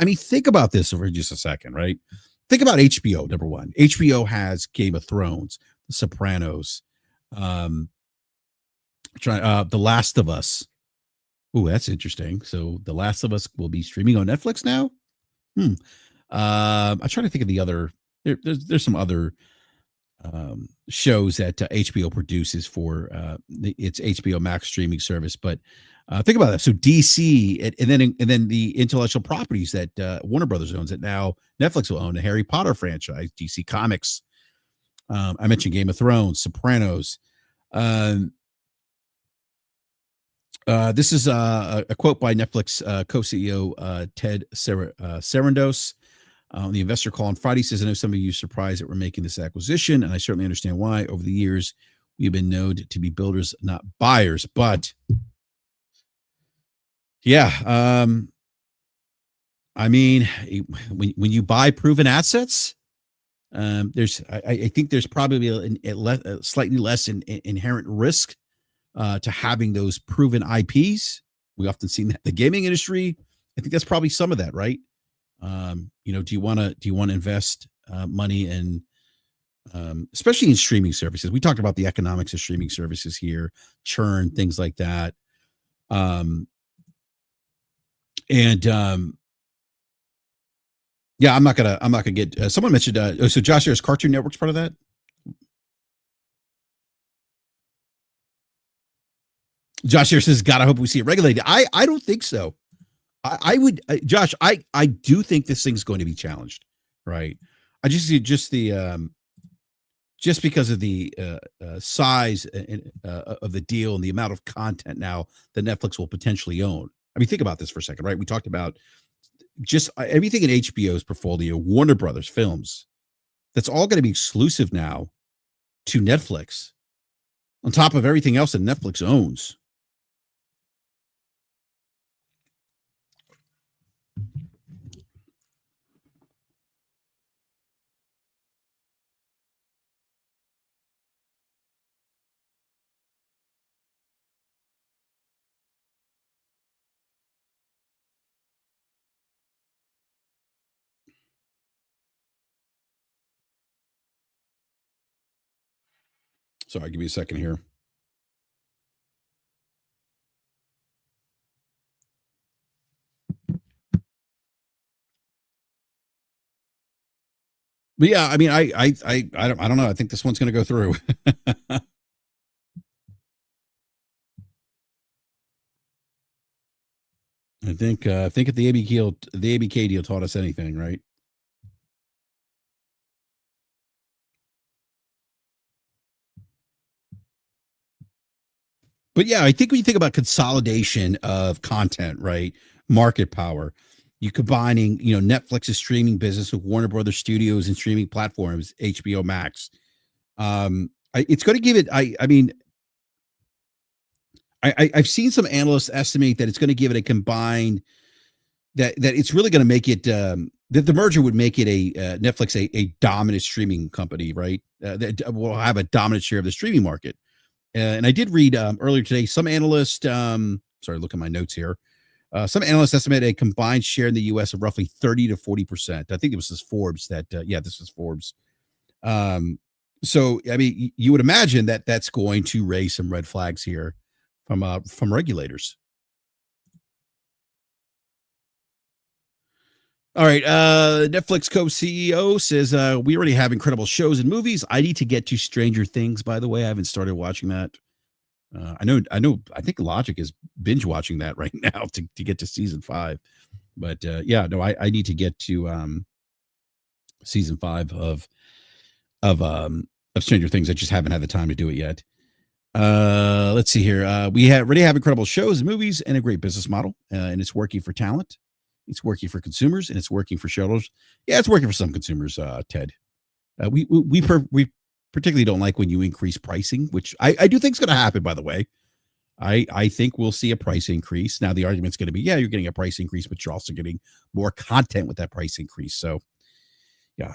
A: mean, think about this for just a second, right? Think about HBO. Number one, HBO has Game of Thrones, The Sopranos, The Last of Us. Oh, that's interesting. So, The Last of Us will be streaming on Netflix now. I'm trying to think of the other. There's some other shows that HBO produces for its HBO Max streaming service, but think about that. So DC, and then the intellectual properties that Warner Brothers owns that now Netflix will own: the Harry Potter franchise, DC Comics. I mentioned Game of Thrones, Sopranos. This is a quote by Netflix co-CEO Ted Sarandos. On the investor call on Friday, says, I know some of you are surprised that we're making this acquisition, and I certainly understand why. Over the years, we've been known to be builders, not buyers. But yeah, I mean, when you buy proven assets, I think there's probably a slightly less inherent risk to having those proven IPs. We often see that in the gaming industry. I think that's probably some of that, right? Do you want to invest money in, especially in streaming services? We talked about the economics of streaming services here, churn, things like that. Yeah, I'm not gonna get. Someone mentioned. So Josh, there's Cartoon Network's part of that. Josh here says, "God, I hope we see it regulated." I don't think so. I would, Josh. I do think this thing's going to be challenged, right? I just see just because of the size of the deal and the amount of content now that Netflix will potentially own. I mean, think about this for a second, right? We talked about just everything in HBO's portfolio, Warner Brothers films. That's all going to be exclusive now to Netflix, on top of everything else that Netflix owns. Sorry, give me a second here. But yeah, I mean, I don't know. I think this one's going to go through. I think if the ABK deal taught us anything, right? But yeah, I think when you think about consolidation of content, right? Market power, you combining, Netflix's streaming business with Warner Brothers Studios and streaming platforms, HBO Max. It's going to give it. I've seen some analysts estimate that it's going to give it a combined that it's really going to make it that the merger would make it a Netflix a dominant streaming company, right? That will have a dominant share of the streaming market. And I did read earlier today, some analysts, sorry, look at my notes here. Some analysts estimate a combined share in the U.S. of roughly 30 to 40%. I think it was this Forbes that, this is Forbes. So, I mean, you would imagine that that's going to raise some red flags here from regulators. All right. Netflix co-CEO says, we already have incredible shows and movies. I need to get to Stranger Things, by the way. I haven't started watching that. I think Logic is binge watching that right now to get to season 5. But I need to get to season 5 of Stranger Things. I just haven't had the time to do it yet. Let's see here. We already have incredible shows and movies and a great business model, and it's working for talent. It's working for consumers, and it's working for shareholders. Yeah, it's working for some consumers, Ted. We particularly don't like when you increase pricing, which I do think is going to happen. By the way, I think we'll see a price increase. Now the argument's going to be, yeah, you're getting a price increase, but you're also getting more content with that price increase. So yeah,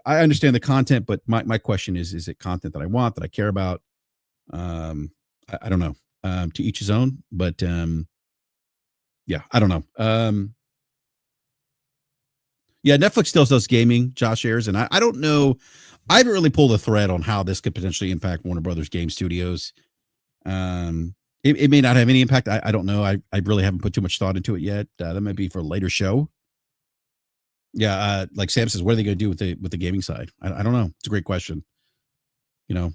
A: I understand the content, but my question is it content that I want, that I care about? I don't know. To each his own, but yeah, I don't know. Yeah, Netflix still does gaming, Josh Ayers, and I don't know. I haven't really pulled a thread on how this could potentially impact Warner Brothers Game Studios. It may not have any impact. I don't know. I really haven't put too much thought into it yet. That might be for a later show. Yeah, like Sam says, what are they going to do with the gaming side? I don't know. It's a great question. You know,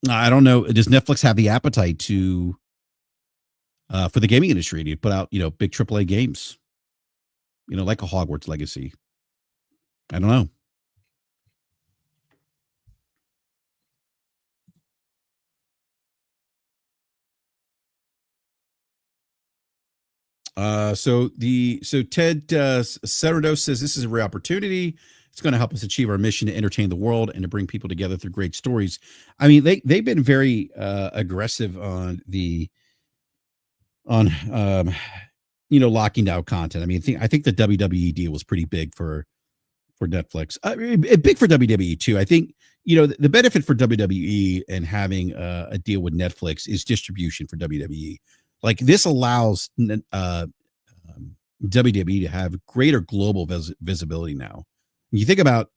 A: I don't know. Does Netflix have the appetite to for the gaming industry to put out big AAA games? Like a Hogwarts Legacy. I don't know. So Ted Seredos says this is a rare opportunity. It's going to help us achieve our mission to entertain the world and to bring people together through great stories. I mean, they've been very aggressive on locking down content. I mean, I think the WWE deal was pretty big for Netflix. Big for WWE too. I think the benefit for WWE and having a deal with Netflix is distribution for WWE. Like this allows WWE to have greater global visibility now. When you think about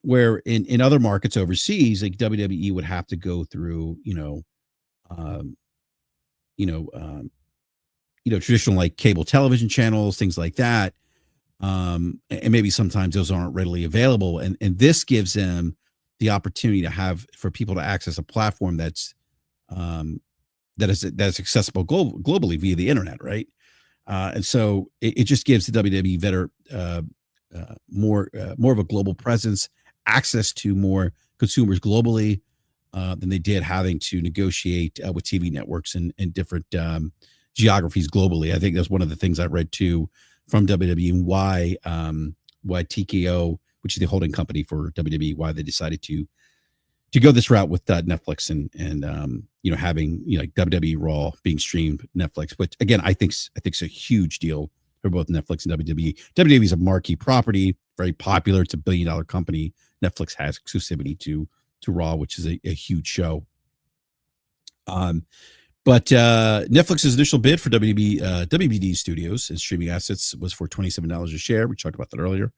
A: where in other markets overseas, like WWE would have to go through um, traditional like cable television channels, things like that. And maybe sometimes those aren't readily available. And this gives them the opportunity for people to access a platform that's accessible globally via the internet, right? And so it just gives the WWE better, more of a global presence, access to more consumers globally than they did having to negotiate with TV networks in different geographies globally. I think that's one of the things I read too from WWE and why TKO, which is the holding company for WWE, why they decided to go this route with Netflix and having like WWE Raw being streamed Netflix. But again, I think it's a huge deal for both Netflix and WWE. WWE is a marquee property, very popular. It's $1 billion company. Netflix has exclusivity to Raw, which is a huge show. But Netflix's initial bid for WBD Studios and streaming assets was for $27 a share. We talked about that earlier.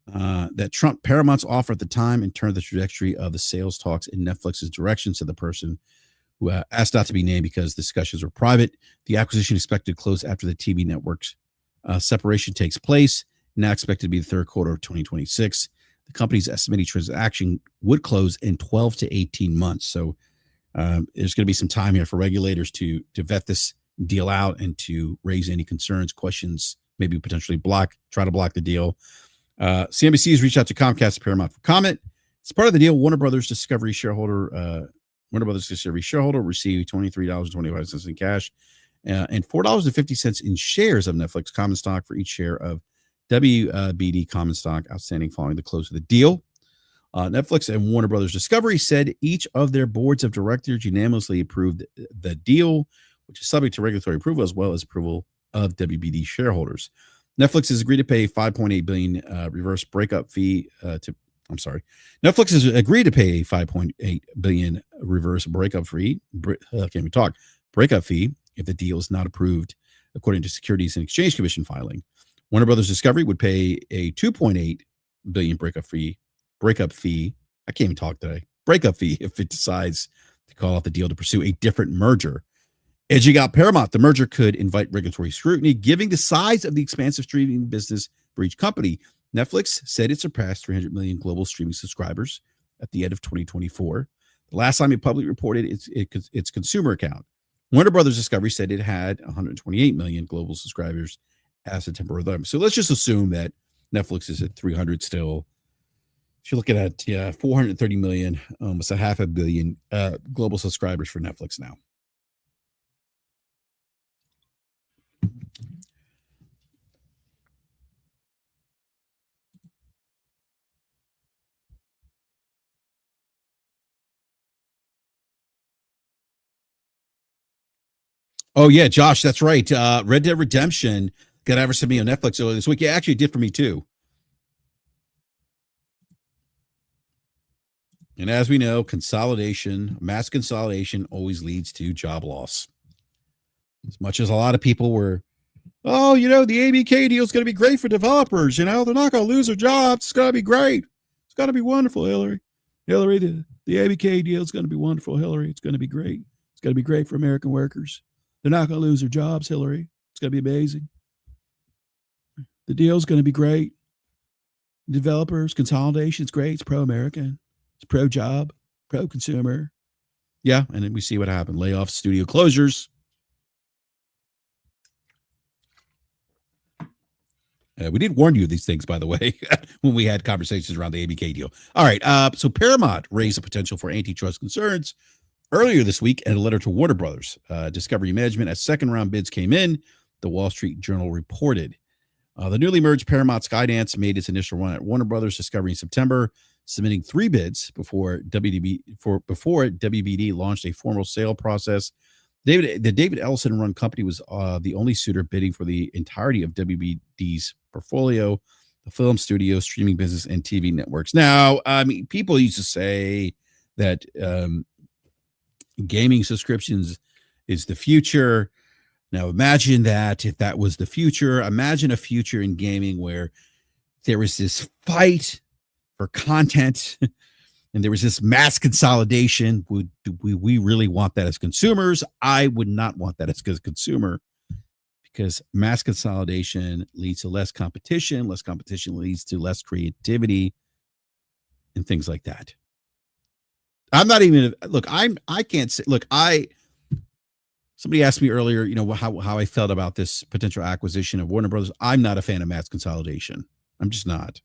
A: That Trump Paramount's offer at the time and turned the trajectory of the sales talks in Netflix's direction, said the person who asked not to be named because discussions were private. The acquisition expected to close after the TV network's separation takes place, now expected to be the third quarter of 2026. The company's estimated transaction would close in 12 to 18 months. So there's going to be some time here for regulators to vet this deal out and to raise any concerns, questions, maybe potentially try to block the deal. CNBC has reached out to Comcast and Paramount for comment. As part of the deal, Warner Brothers Discovery shareholder received $23.25 in cash and $4.50 in shares of Netflix common stock for each share of WBD common stock outstanding following the close of the deal. Netflix and Warner Brothers Discovery said each of their boards of directors unanimously approved the deal, which is subject to regulatory approval as well as approval of WBD shareholders. Netflix has agreed to pay $5.8 billion reverse breakup fee Netflix has agreed to pay a $5.8 billion reverse breakup fee. Breakup fee if the deal is not approved, according to Securities and Exchange Commission filing. Warner Brothers Discovery would pay a $2.8 billion breakup fee. I can't even talk today. Breakup fee if it decides to call off the deal to pursue a different merger. Edging out Paramount, the merger could invite regulatory scrutiny, given the size of the expansive streaming business for each company. Netflix said it surpassed 300 million global streaming subscribers at the end of 2024. The last time it publicly reported its consumer account. Warner Brothers Discovery said it had 128 million global subscribers as of September 11th. So let's just assume that Netflix is at 300 still. If you're looking at 430 million, almost a half a billion global subscribers for Netflix now. Oh yeah, Josh, that's right. Red Dead Redemption got advertised to me on Netflix earlier this week. Yeah, actually, it did for me too. And as we know, mass consolidation always leads to job loss. As much as a lot of people were, oh, the ABK deal is going to be great for developers. They're not going to lose their jobs. It's going to be great. It's going to be wonderful, Hillary. Hillary, the ABK deal is going to be wonderful, Hillary. It's going to be great. It's going to be great for American workers. They're not going to lose their jobs, Hillary. It's going to be amazing. The deal is going to be great. Developers, consolidation, it's great. It's pro-American. It's pro-job, pro-consumer. Yeah, and then we see what happened. Layoffs, studio closures. We did warn you of these things, by the way, when we had conversations around the ABK deal. All right, so Paramount raised the potential for antitrust concerns earlier this week in a letter to Warner Brothers. Discovery Management, as second-round bids came in, the Wall Street Journal reported. The newly merged Paramount Skydance made its initial run at Warner Brothers Discovery in September, submitting 3 bids before WBD launched a formal sale process. The David Ellison-run company was the only suitor bidding for the entirety of WBD's portfolio, the film studio, streaming business, and TV networks. Now, I mean, people used to say that gaming subscriptions is the future. Now, imagine that if that was the future. Imagine a future in gaming where there was this fight for content and there was this mass consolidation. Would we really want that as consumers? I would not want that as a consumer, because mass consolidation leads to less competition. Less competition leads to less creativity and things like that. I'm not even, look, I can't say, look, somebody asked me earlier, how I felt about this potential acquisition of Warner Brothers. I'm not a fan of mass consolidation. I'm just not.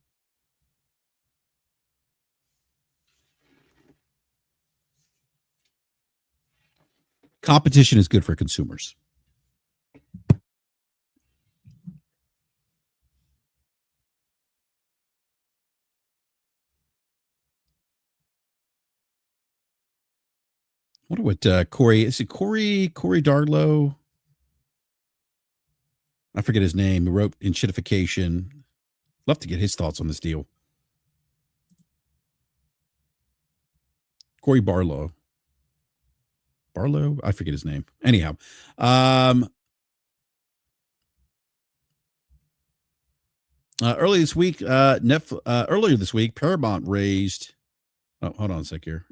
A: Competition is good for consumers. I wonder what Corey Darlow? I forget his name. He wrote in Shitification. Love to get his thoughts on this deal. Corey Barlow. I forget his name. Anyhow, earlier this week, Paramount raised. Oh, hold on a sec here.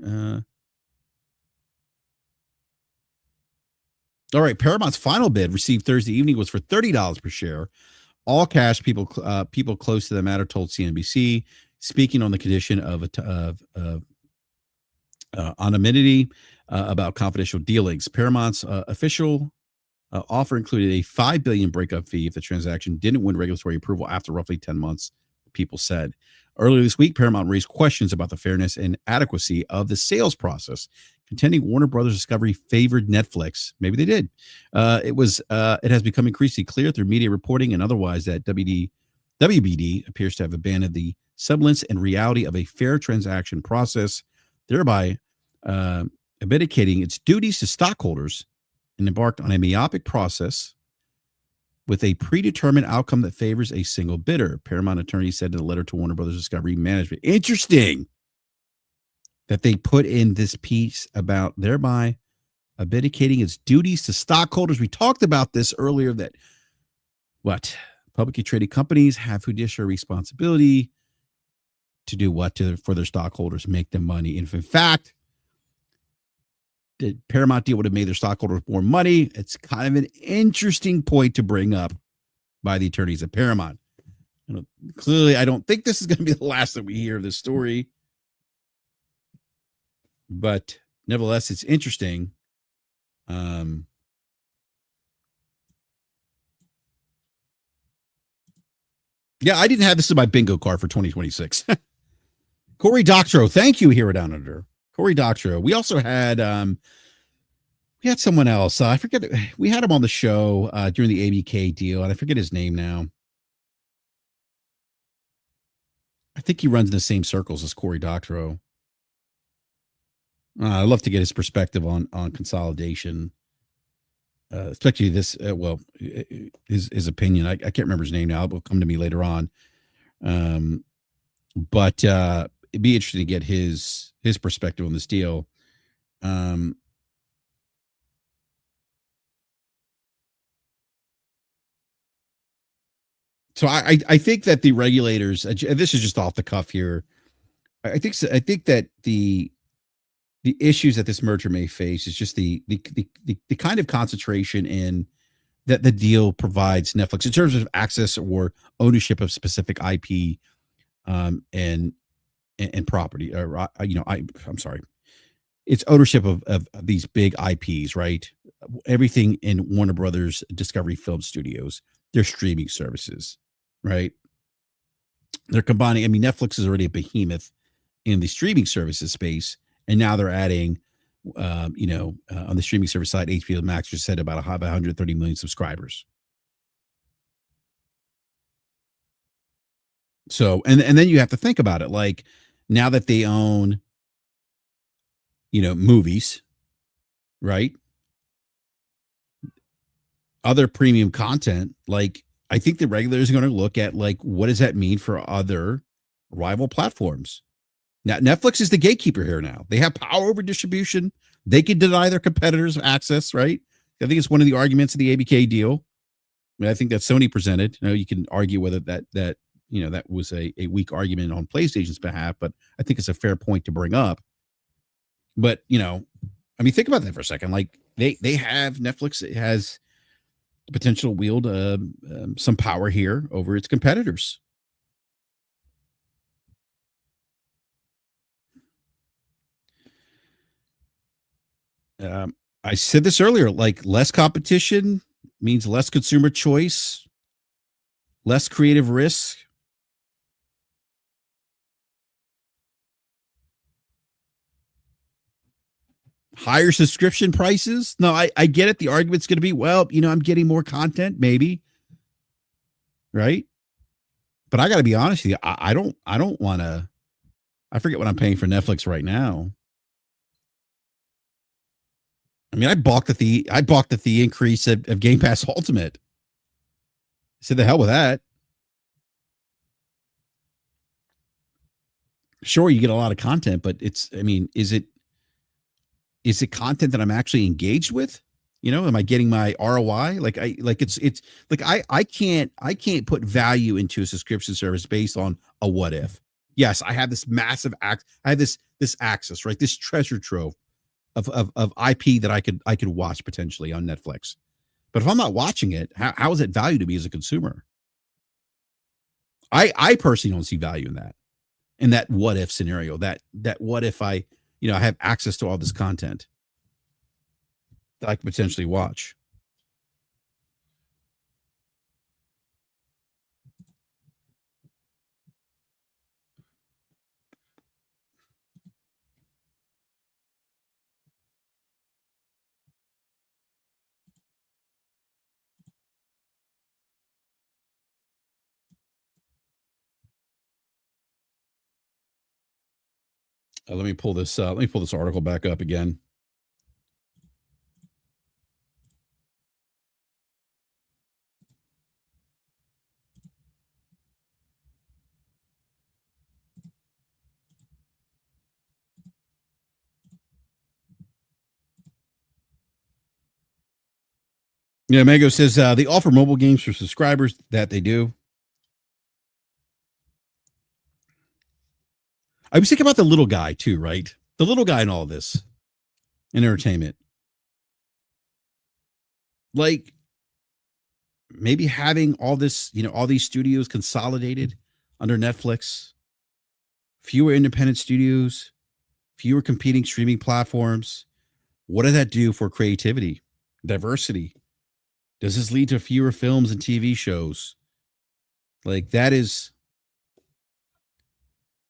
A: All right, Paramount's final bid received Thursday evening was for $30 per share. All cash. People close to the matter told CNBC, speaking on the condition of anonymity about confidential dealings. Paramount's official offer included a $5 billion breakup fee if the transaction didn't win regulatory approval after roughly 10 months, people said. Earlier this week, Paramount raised questions about the fairness and adequacy of the sales process, contending Warner Brothers Discovery favored Netflix. Maybe they did. It has become increasingly clear through media reporting and otherwise that WBD appears to have abandoned the semblance and reality of a fair transaction process, thereby abdicating its duties to stockholders and embarked on a myopic process with a predetermined outcome that favors a single bidder. Paramount attorneys said in a letter to Warner Brothers Discovery Management. Interesting that they put in this piece about thereby abdicating its duties to stockholders. We talked about this earlier, that publicly traded companies have fiduciary responsibility to do what for their stockholders, make them money. And if in fact the Paramount deal would have made their stockholders more money, it's kind of an interesting point to bring up by the attorneys at Paramount. Clearly, I don't think this is going to be the last that we hear of this story, but nevertheless, it's interesting. Yeah, I didn't have this in my bingo card for 2026. Corey Doctorow, thank you, Hero Down Under. Corey Doctorow. We also had someone else. I forget. We had him on the show during the ABK deal, and I forget his name now. I think he runs in the same circles as Corey Doctorow. I'd love to get his perspective on consolidation. especially this. His opinion. I can't remember his name now. It will come to me later on. But it'd be interesting to get his perspective on this deal. So I think that the regulators, this is just off the cuff here. I think that the issues that this merger may face is just the kind of concentration in that the deal provides Netflix in terms of access or ownership of specific IP, and property, or I'm sorry, it's ownership of these big IPs, right? Everything in Warner Brothers Discovery Film Studios, their streaming services, right? They're combining. I mean, Netflix is already a behemoth in the streaming services space, and now they're adding, on the streaming service side, HBO Max just said about 130 million subscribers. So, and then you have to think about it, like now that they own, movies, right? Other premium content, like I think the regulators are going to look at, like, what does that mean for other rival platforms? Now, Netflix is the gatekeeper here now. They have power over distribution. They can deny their competitors access, right? I think it's one of the arguments of the ABK deal. I mean, I think that Sony presented. You can argue whether that was a weak argument on PlayStation's behalf, but I think it's a fair point to bring up. But, I mean, think about that for a second. Like they have Netflix, it has the potential to wield some power here over its competitors. I said this earlier, like less competition means less consumer choice, less creative risk. Higher subscription prices. No, I get it. The argument's going to be, well, I'm getting more content, maybe. Right. But I got to be honest with you. I don't want to, I forget what I'm paying for Netflix right now. I mean, I balked at the increase of Game Pass Ultimate. I said the hell with that. Sure, you get a lot of content, but is it content that I'm actually engaged with? Am I getting my ROI? I can't put value into a subscription service based on a what if. Yes, I have this massive I have this access, right? This treasure trove of IP that I could watch potentially on Netflix. But if I'm not watching it, how is it value to me as a consumer? I personally don't see value in that what if scenario. That what if I have access to all this content that I could potentially watch. Let me pull this article back up again. Yeah, Mango says they offer mobile games for subscribers. That they do. I was thinking about the little guy too, right? The little guy in all this in entertainment. Like maybe having all this, all these studios consolidated under Netflix, fewer independent studios, fewer competing streaming platforms. What does that do for creativity, diversity? Does this lead to fewer films and TV shows? Like that is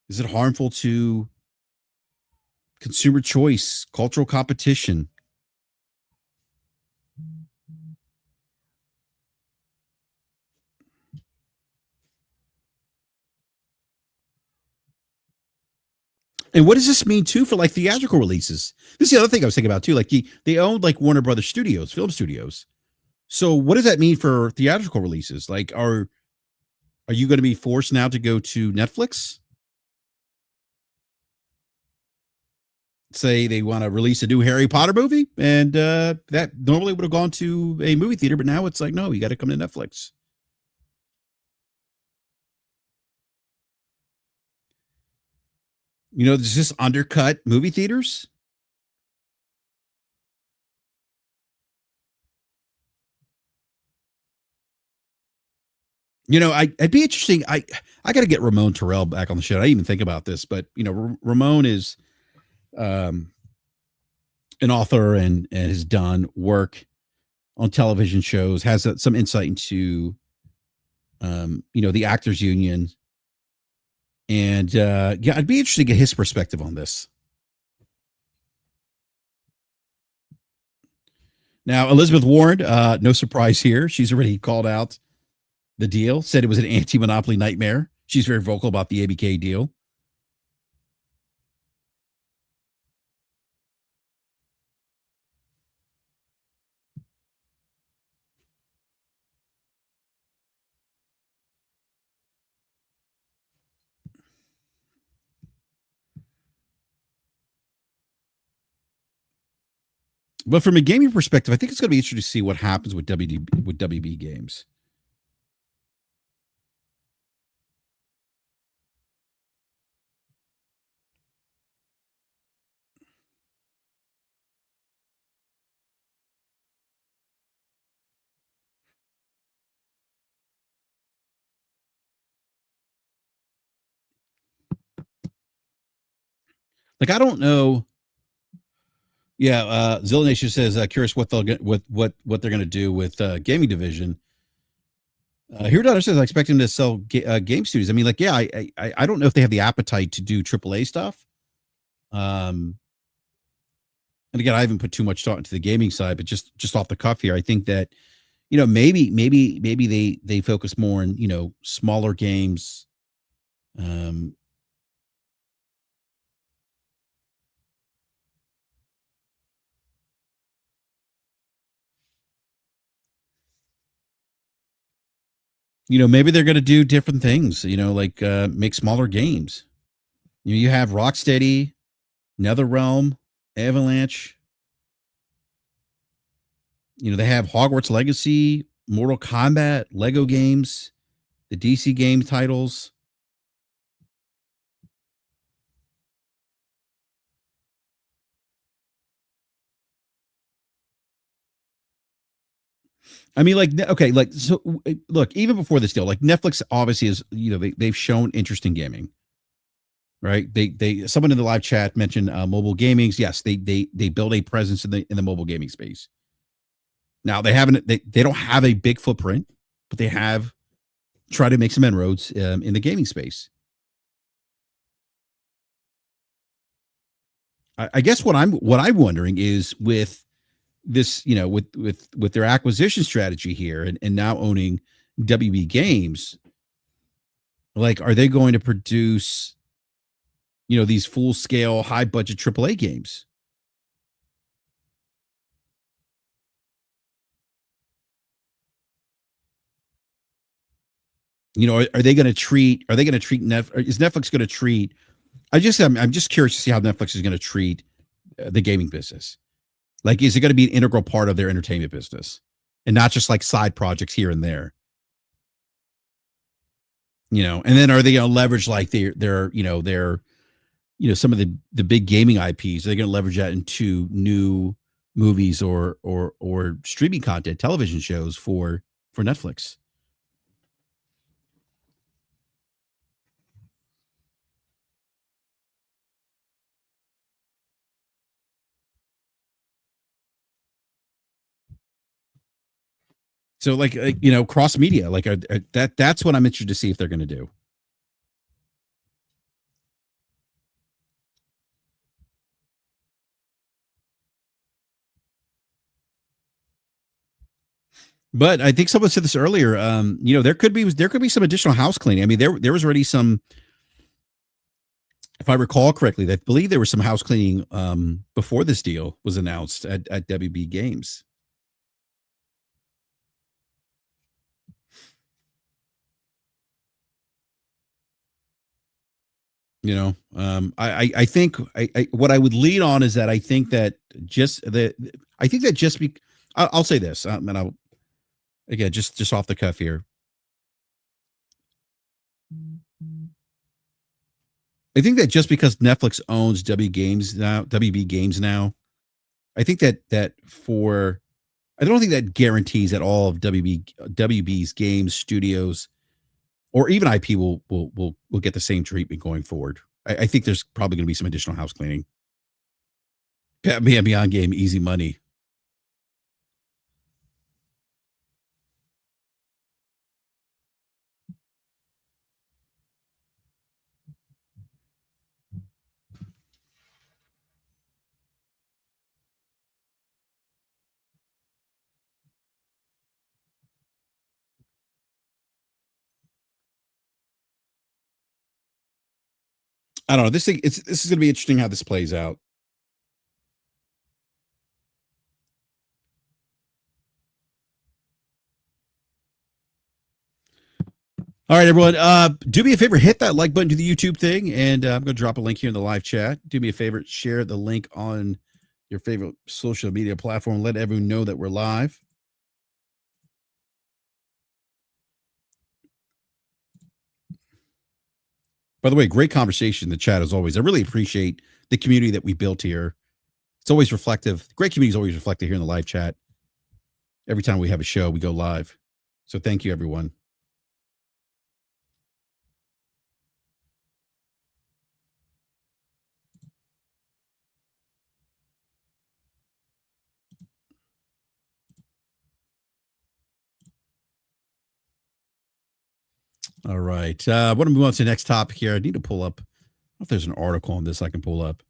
A: it harmful to consumer choice, cultural competition? And what does this mean too for like theatrical releases? This is the other thing I was thinking about too. Like they owned like Warner Brothers Studios, film studios. So what does that mean for theatrical releases? Like, are you going to be forced now to go to Netflix? Say they want to release a new Harry Potter movie, and that normally would have gone to a movie theater, but now it's like, no, you got to come to Netflix. Does this undercut movie theaters? I'd be interesting. I got to get Ramon Terrell back on the show. I didn't even think about this, but Ramon is an author and has done work on television shows, has some insight into the actors union, and yeah, I'd be interested to get his perspective on this. Now, Elizabeth Warren, no surprise here. She's already called out the deal, said it was an anti-monopoly nightmare. She's very vocal about the ABK deal. But from a gaming perspective, I think it's going to be interesting to see what happens with WB games. Like, I don't know. Yeah, Zillination says, curious what they'll get with what they're going to do with gaming division. Here Daughter says, I expect him to sell game studios. I mean, like, yeah, I don't know if they have the appetite to do AAA stuff. And again, I haven't put too much thought into the gaming side, but just off the cuff here, I think that maybe they focus more on smaller games. Maybe they're going to do different things. Like make smaller games. You have Rocksteady, NetherRealm, Avalanche. They have Hogwarts Legacy, Mortal Kombat, Lego games, the DC game titles. I mean, like, okay, like, so look, even before this deal, like Netflix obviously is, they've shown interest in gaming, right? Someone in the live chat mentioned mobile gamings. Yes, they build a presence in the mobile gaming space. Now they don't have a big footprint, but they have tried to make some inroads in the gaming space. I guess what I'm wondering is with this, with their acquisition strategy here and now owning WB Games, like, are they going to produce, these full scale, high budget AAA games? Are they going to treat is Netflix going to treat, I'm just curious to see how Netflix is going to treat the gaming business. Like, is it going to be an integral part of their entertainment business and not just like side projects here and there? And then are they going to leverage like their some of the big gaming IPs? Are they going to leverage that into new movies or streaming content, television shows for Netflix? So like cross media, like that's what I'm interested to see if they're going to do. But I think someone said this earlier. There could be some additional house cleaning. I mean, there was already some, if I recall correctly, I believe there was some house cleaning before this deal was announced at WB Games. You know, I think what I would lean on is that I think that just I'll say this, and I'll again just off the cuff here. I think that just because Netflix owns WB Games now, I think that for I don't think that guarantees that all of WB's games studios or even IP will get the same treatment going forward. I think there's probably going to be some additional house cleaning. Batman Beyond game, easy money. I don't know. This is going to be interesting how this plays out. All right, everyone. Do me a favor, hit that like button to the YouTube thing, and I'm going to drop a link here in the live chat. Do me a favor, share the link on your favorite social media platform. Let everyone know that we're live. By the way, great conversation in the chat as always. I really appreciate the community that we built here. It's always reflective. Great community is always reflected here in the live chat. Every time we have a show, we go live. So thank you, everyone. All right. I want to move on to the next topic here. I need to pull up. I don't know if there's an article on this I can pull up.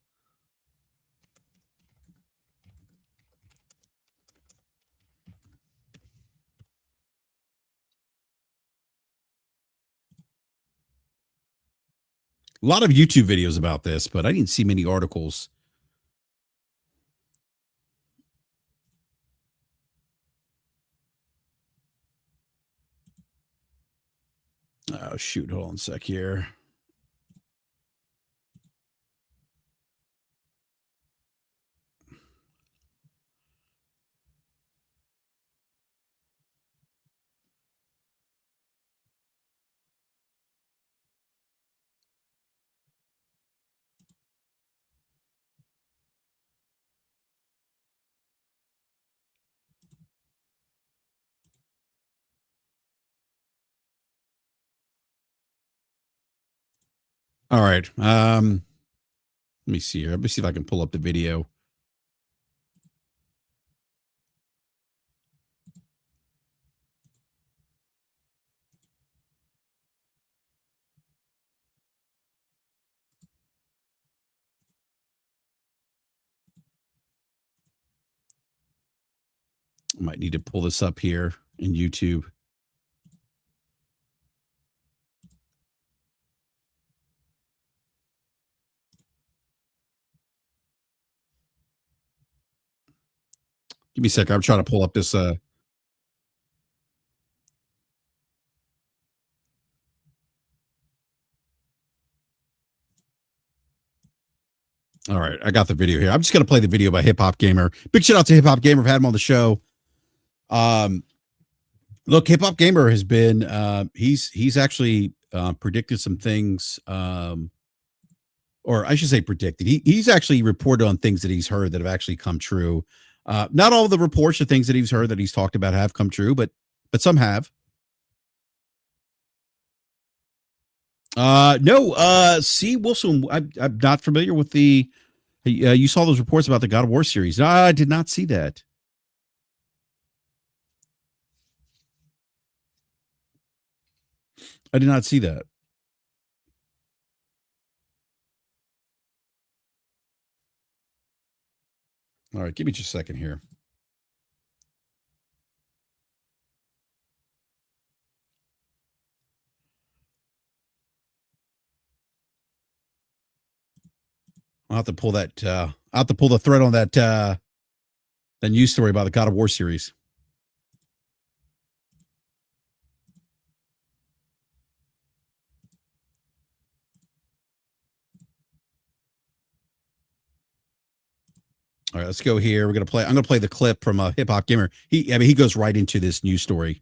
A: A lot of YouTube videos about this, but I didn't see many articles. Oh, shoot. Hold on a sec here. All right. Let me see here. Let me see if I can pull up the video. I might need to pull this up here in YouTube. Give me a sec. I'm trying to pull up this. All right. I got the video here. I'm just going to play the video by Hip Hop Gamer. Big shout out to Hip Hop Gamer. I've had him on the show. Look, Hip Hop Gamer has been, he's actually predicted some things, or I should say predicted. He's actually reported on things that he's heard that have actually come true. Not all of the reports or things that he's heard that he's talked about have come true, but some have. No, C. Wilson, I'm not familiar with the, you saw those reports about the God of War series. I did not see that. I did not see that. All right, give me just a second here. I'll have to pull that. I'll have to pull the thread on that the news story about the God of War series. All right, let's go here. I'm gonna play the clip from Hip Hop Gamer. He goes right into this news story.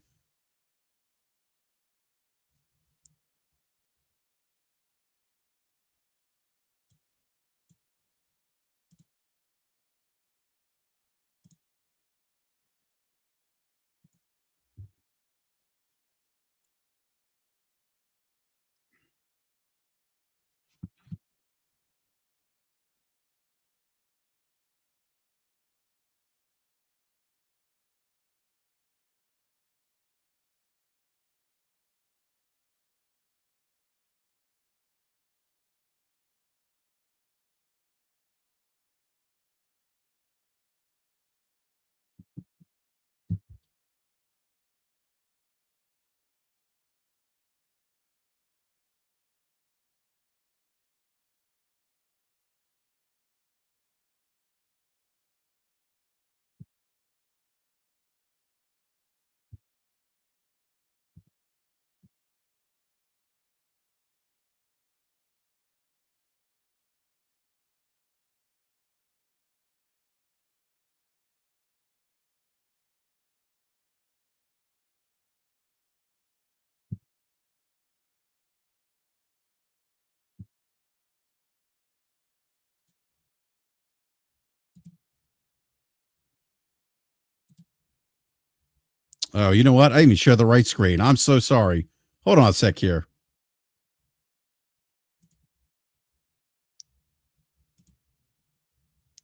A: Oh, you know what? I didn't even share the right screen. I'm so sorry. Hold on a sec here.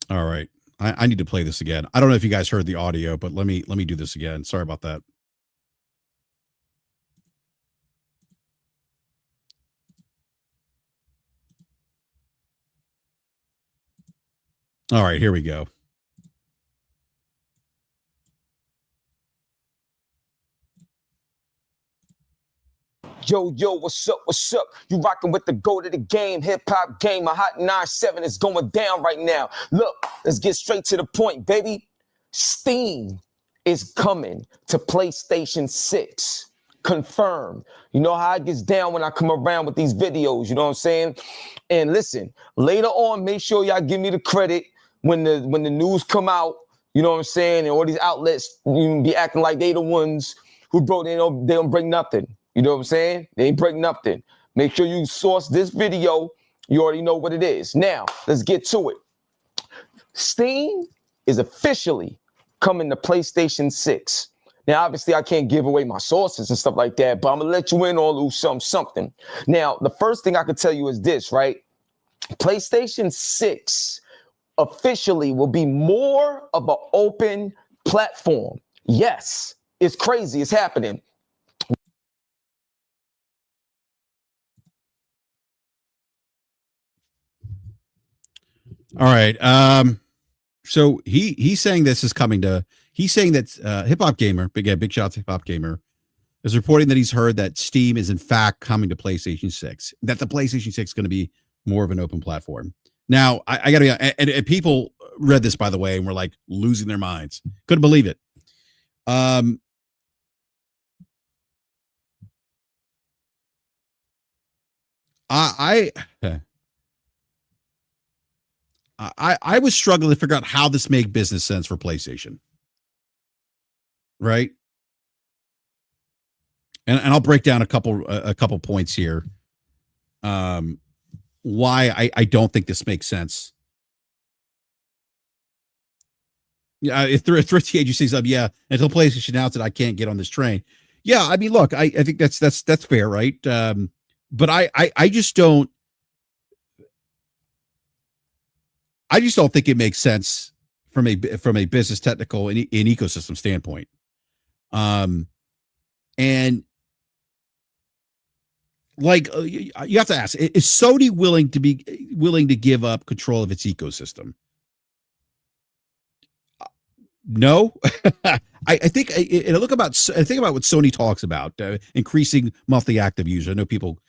A: All right. I need to play this again. I don't know if you guys heard the audio, but let me do this again. Sorry about that. All right, here we go.
E: Yo, what's up, what's up? You rocking with the GOAT of the game, hip-hop game. My Hot 97 is going down right now. Look, let's get straight to the point, baby. Steam is coming to PlayStation 6. Confirmed. You know how it gets down when I come around with these videos, you know what I'm saying? And listen, later on, make sure y'all give me the credit when the news come out, you know what I'm saying? And all these outlets you be acting like they the ones who they don't bring nothing. You know what I'm saying? They ain't break nothing. Make sure you source this video. You already know what it is. Now, let's get to it. Steam is officially coming to PlayStation 6. Now, obviously, I can't give away my sources and stuff like that, but I'm going to let you in on a little something. Now, the first thing I could tell you is this, right? PlayStation 6 officially will be more of an open platform. Yes, it's crazy. It's happening.
A: All right. So he's saying this is coming to. He's saying that Hip Hop Gamer, big shout out to Hip Hop Gamer, is reporting that he's heard that Steam is in fact coming to PlayStation 6. That the PlayStation 6 is going to be more of an open platform. Now, I got to, and people read this, by the way, and were like losing their minds. Couldn't believe it. I was struggling to figure out how this make business sense for PlayStation. Right. And I'll break down a couple points here. Why I don't think this makes sense. Yeah, if Thrifty Agency says, yeah, until PlayStation announced that I can't get on this train. Yeah, I mean, look, I think that's fair, right? But I just don't think it makes sense from a business technical and ecosystem standpoint. And like you have to ask, is Sony willing to give up control of its ecosystem? No. I think I think about what Sony talks about, increasing monthly active users. I know people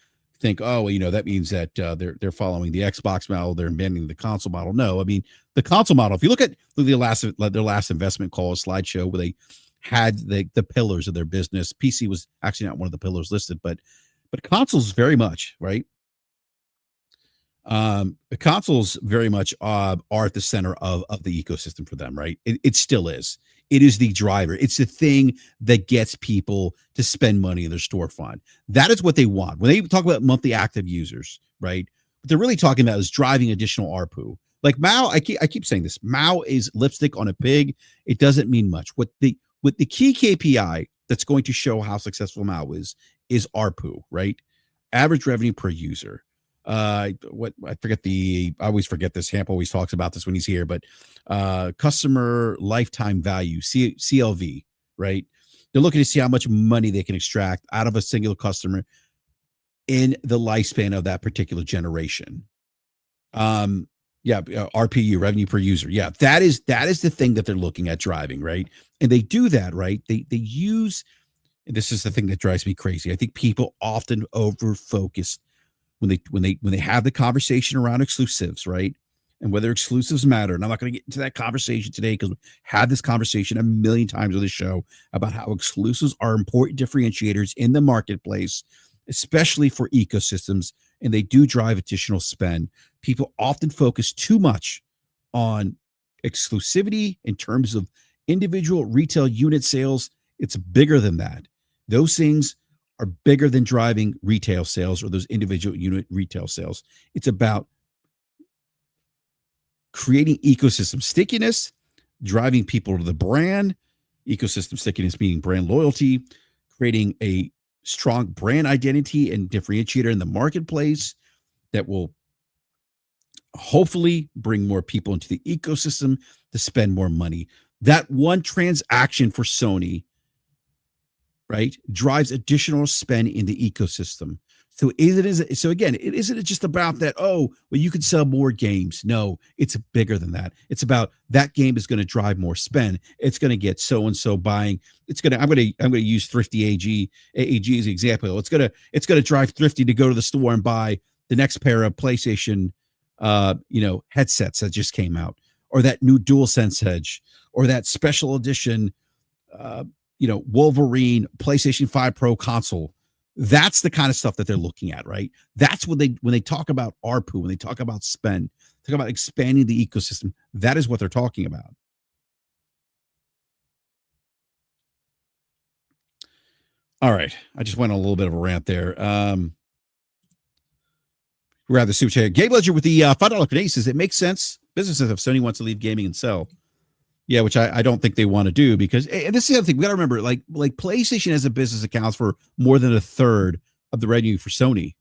A: think, oh, well, you know, that means that they're following the Xbox model, they're amending the console model. No, I mean the console model. If you look at their last investment call, slideshow, where they had the pillars of their business, PC was actually not one of the pillars listed, but consoles very much, right. The consoles very much are at the center of the ecosystem for them, right? It still is. It is the driver. It's the thing that gets people to spend money in their storefront. That is what they want. When they talk about monthly active users, right? What they're really talking about is driving additional ARPU. Like Mao, I keep saying this. Mao is lipstick on a pig. It doesn't mean much. What the key KPI that's going to show how successful Mao is ARPU, right? Average revenue per user. I always forget this. Hamp always talks about this when he's here, but customer lifetime value, CLV, right? They're looking to see how much money they can extract out of a single customer in the lifespan of that particular generation. RPU, revenue per user. Yeah, that is the thing that they're looking at driving, right? And they do that, right? They use, and this is the thing that drives me crazy. I think people often over focus when they have the conversation around exclusives, right? And whether exclusives matter. And I'm not going to get into that conversation today because we had this conversation a million times on the show about how exclusives are important differentiators in the marketplace, especially for ecosystems, and they do drive additional spend. People often focus too much on exclusivity in terms of individual retail unit sales. It's bigger than that. Those things are bigger than driving retail sales or those individual unit retail sales. It's about creating ecosystem stickiness, driving people to the brand, ecosystem stickiness meaning brand loyalty, creating a strong brand identity and differentiator in the marketplace that will hopefully bring more people into the ecosystem to spend more money. That one transaction for Sony, right, drives additional spend in the ecosystem. So it isn't just about that, oh, well, you could sell more games. No, it's bigger than that. It's about that game is going to drive more spend. It's going to get so-and-so buying. I'm going to use Thrifty AAG as an example. It's going to drive Thrifty to go to the store and buy the next pair of PlayStation headsets that just came out, or that new DualSense Edge, or that special edition Wolverine PlayStation 5 Pro console. That's the kind of stuff that they're looking at, right? That's when they talk about ARPU, when they talk about spend, talk about expanding the ecosystem. That is what they're talking about. All right. I just went on a little bit of a rant there. We're at the super chat. Gabe Ledger with the $5 donation says it makes sense. Businesses, if Sony wants to leave gaming and sell. Yeah, which I don't think they want to do, because, and this is the other thing we got to remember, like PlayStation as a business accounts for more than a third of the revenue for Sony.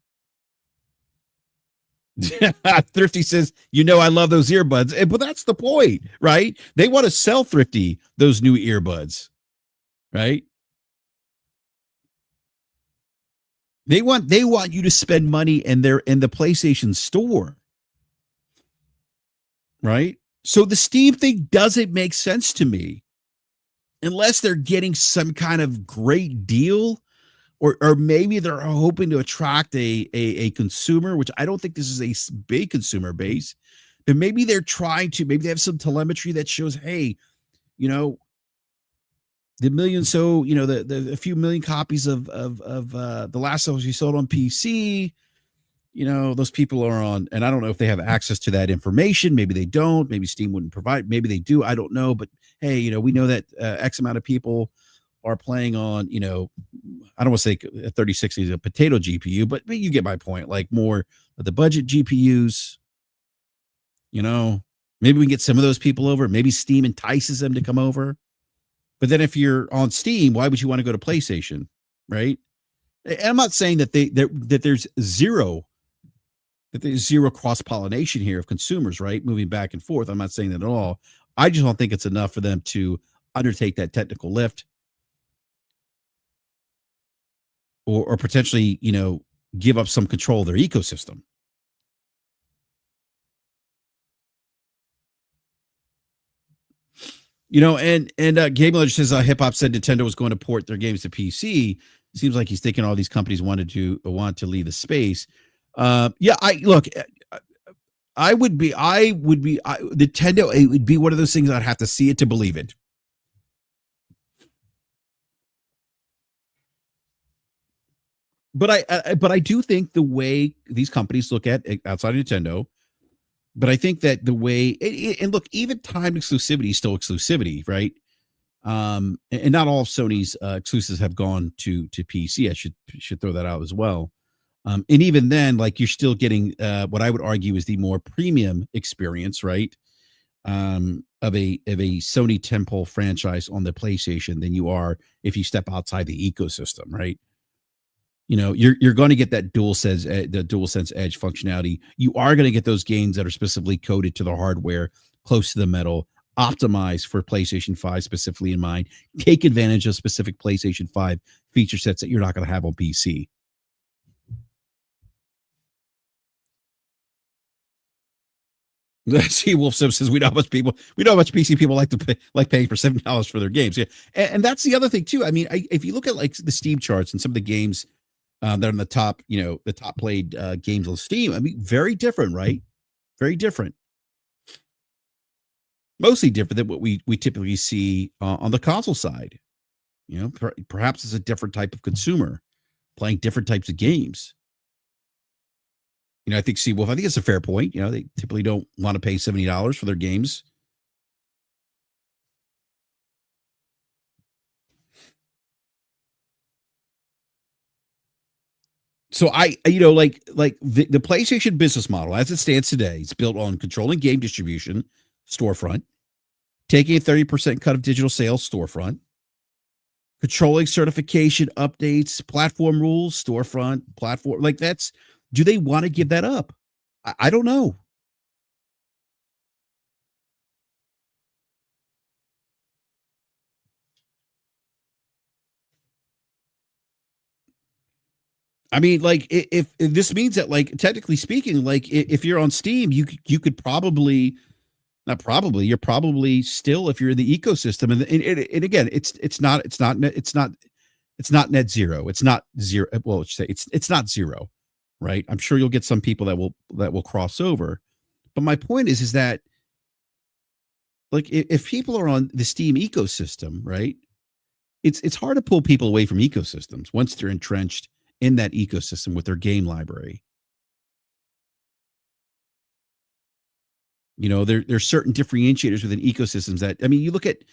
A: Thrifty says, I love those earbuds, but that's the point, right? They want to sell Thrifty those new earbuds, right? They want you to spend money in the PlayStation store, right? So the Steam thing doesn't make sense to me unless they're getting some kind of great deal, or maybe they're hoping to attract a consumer, which I don't think this is a big consumer base, but maybe they're maybe they have some telemetry that shows, hey, the million, the few million copies of The Last of Us you sold on PC, those people are on, and I don't know if they have access to that information. Maybe they don't. Maybe Steam wouldn't provide. Maybe they do. I don't know. But hey, we know that X amount of people are playing on, I don't want to say 3060 is a potato GPU, but you get my point. Like more of the budget GPUs, maybe we can get some of those people over. Maybe Steam entices them to come over. But then if you're on Steam, why would you want to go to PlayStation, right? And I'm not saying that there's zero cross-pollination here of consumers, right? Moving back and forth. I'm not saying that at all. I just don't think it's enough for them to undertake that technical lift or potentially, give up some control of their ecosystem. And Game Legend says Hip Hop said Nintendo was going to port their games to PC. Seems like he's thinking all these companies want to leave the space. Nintendo, it would be one of those things I'd have to see it to believe it. but I do think the way these companies look at outside of Nintendo, but I think that the way and look, even timed exclusivity is still exclusivity, right? And not all of Sony's exclusives have gone to PC. I should throw that out as well. And even then, like you're still getting what I would argue is the more premium experience, right? Of a Sony tentpole franchise on the PlayStation than you are if you step outside the ecosystem, right? You know, you're going to get that the DualSense Edge functionality. You are going to get those games that are specifically coded to the hardware, close to the metal, optimized for PlayStation 5 specifically in mind. Take advantage of specific PlayStation 5 feature sets that you're not going to have on PC. See, Wolf says we know how much PC people like to pay, like paying for $7 for their games. Yeah, and that's the other thing too. I mean, if you look at like the Steam charts and some of the games that are in the top, the top played games on Steam, I mean, very different, right? Very different. Mostly different than what we typically see on the console side. You know, perhaps it's a different type of consumer playing different types of games. You know, I think Seawolf, I think it's a fair point. You know, they typically don't want to pay $70 for their games. So like the PlayStation business model as it stands today, it's built on controlling game distribution, storefront, taking a 30% cut of digital sales, storefront, controlling certification, updates, platform rules, storefront, platform. Like do they want to give that up? I don't know. I mean, like if this means that, like, technically speaking, like if you're on Steam, you could probably not probably you're probably still, if you're in the ecosystem, and again, it's not net zero. It's not zero. Well, it's not zero, right? I'm sure you'll get some people that will cross over, but my point is that, like, if people are on the Steam ecosystem, right? It's hard to pull people away from ecosystems once they're entrenched in that ecosystem with their game library. You know, there's certain differentiators within ecosystems that, I mean, you look at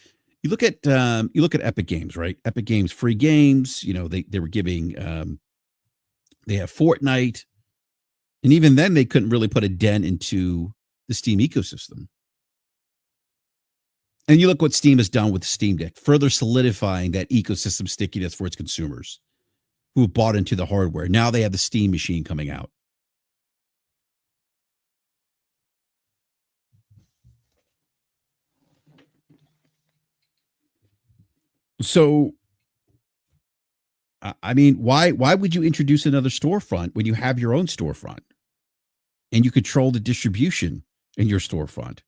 A: Epic Games, right? Epic Games free games. You know, they were giving they have Fortnite, and even then they couldn't really put a dent into the Steam ecosystem. And you look what Steam has done with the Steam Deck, further solidifying that ecosystem stickiness for its consumers who have bought into the hardware. Now they have the Steam machine coming out. So, I mean, why would you introduce another storefront when you have your own storefront and you control the distribution in your storefront?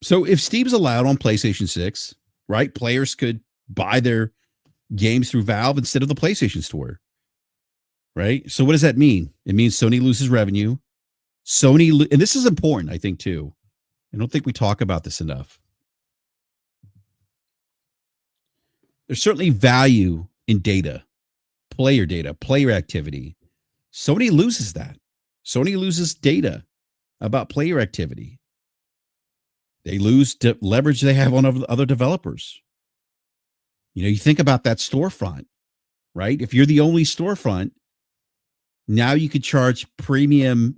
A: So if Steam's allowed on PlayStation 6, right, players could buy their games through Valve instead of the PlayStation Store, right? So what does that mean? It means Sony loses revenue. And this is important, I think, too. I don't think we talk about this enough. There's certainly value in data, player activity. Sony loses that. Sony loses data about player activity. They lose leverage they have on other developers. You know, you think about that storefront, right? If you're the only storefront, now you could charge premium,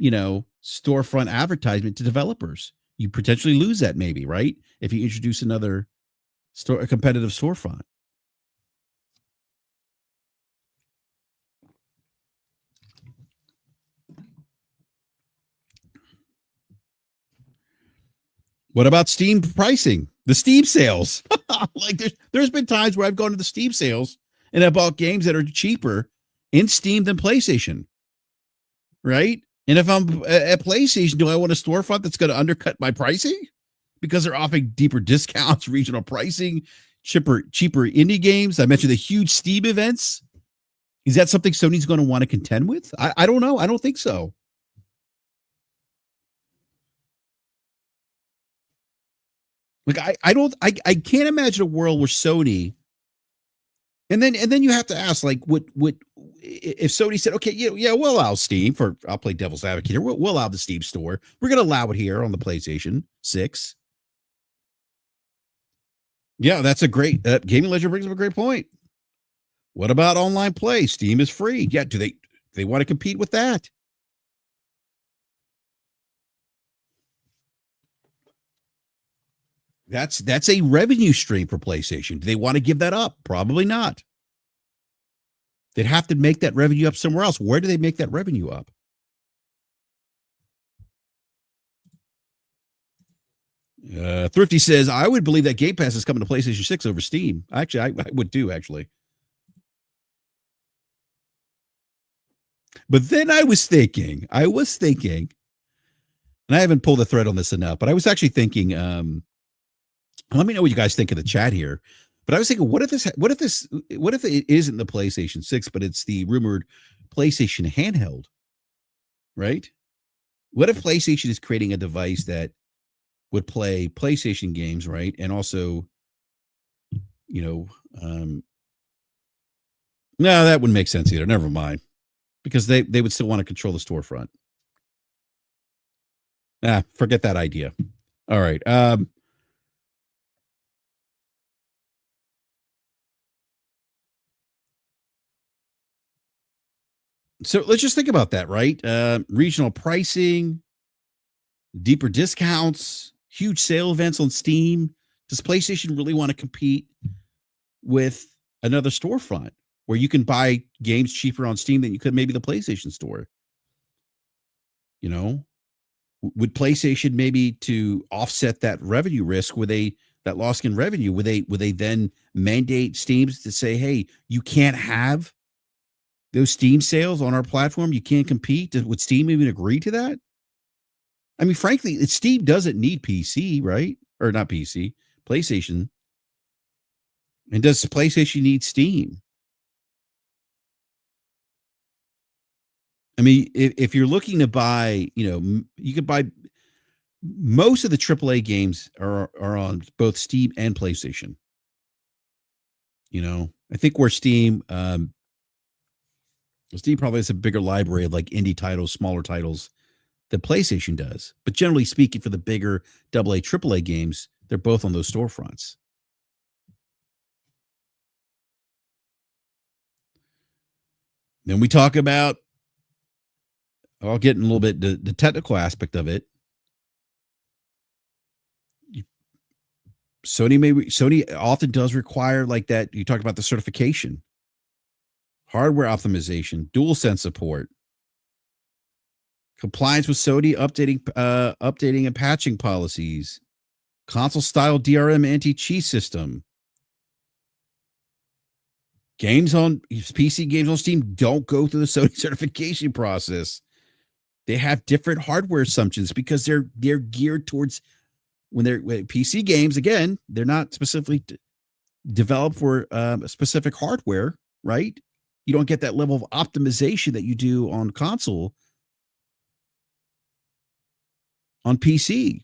A: storefront advertisement to developers. You potentially lose that, maybe, right? If you introduce a competitive storefront. What about Steam pricing? The Steam sales. Like there's been times where I've gone to the Steam sales and I bought games that are cheaper in Steam than PlayStation. Right? And if I'm at PlayStation, do I want a storefront that's going to undercut my pricing? because they're offering deeper discounts, regional pricing, cheaper indie games. I mentioned the huge Steam events. Is that something Sony's going to want to contend with? I don't know. I don't think so. Like I can't imagine a world where Sony, and then you have to ask, like, what if Sony said, okay, yeah, we'll allow Steam I'll play devil's advocate here. We'll allow the Steam store. We're going to allow it here on the PlayStation 6. Yeah, that's a great Gaming Legend brings up a great point. What about online play? Steam is free. Yeah, do they want to compete with that? That's a revenue stream for PlayStation. Do they want to give that up? Probably not. They'd have to make that revenue up somewhere else. Where do they make that revenue up? Thrifty says, I would believe that Game Pass is coming to PlayStation 6 over Steam. Actually, I would too, actually. But then I was thinking, and I haven't pulled the thread on this enough, but I was actually thinking, let me know what you guys think in the chat here. But I was thinking, what if it isn't the PlayStation 6, but it's the rumored PlayStation handheld, right? What if PlayStation is creating a device that would play PlayStation games, right? And also, no, that wouldn't make sense either. Never mind. Because they would still want to control the storefront. Forget that idea. All right. So let's just think about that, right? Regional pricing, deeper discounts, huge sale events on Steam. Does PlayStation really want to compete with another storefront where you can buy games cheaper on Steam than you could maybe the PlayStation store? Would PlayStation, maybe to offset that revenue risk, that loss in revenue, would they then mandate Steam to say, hey, you can't have those Steam sales on our platform? You can't compete. Would Steam even agree to that? I mean, frankly, Steam doesn't need PC, right? Or not PC, PlayStation. And does PlayStation need Steam? I mean, if you're looking to buy, you could buy most of the AAA games are on both Steam and PlayStation. I think where Steam probably has a bigger library of like indie titles, smaller titles than PlayStation does. But generally speaking, for the bigger AA, AAA games, they're both on those storefronts. Then we talk about, I'll get in a little bit the technical aspect of it. Sony often does require like that. You talked about the certification, hardware optimization, DualSense support, compliance with Sony updating and patching policies, console style DRM anti-cheat system. PC games on Steam don't go through the Sony certification process. They have different hardware assumptions because they're geared towards when PC games, again, they're not specifically developed for a specific hardware, right? You don't get that level of optimization that you do on console on PC.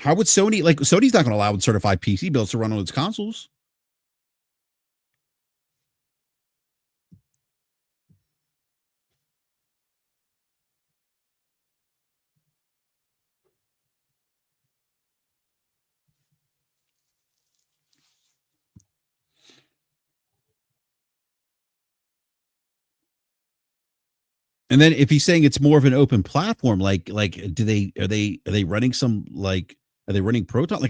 A: How would Sony, Sony's not going to allow certified PC builds to run on its consoles. And then if he's saying it's more of an open platform, are they running some are they running Proton?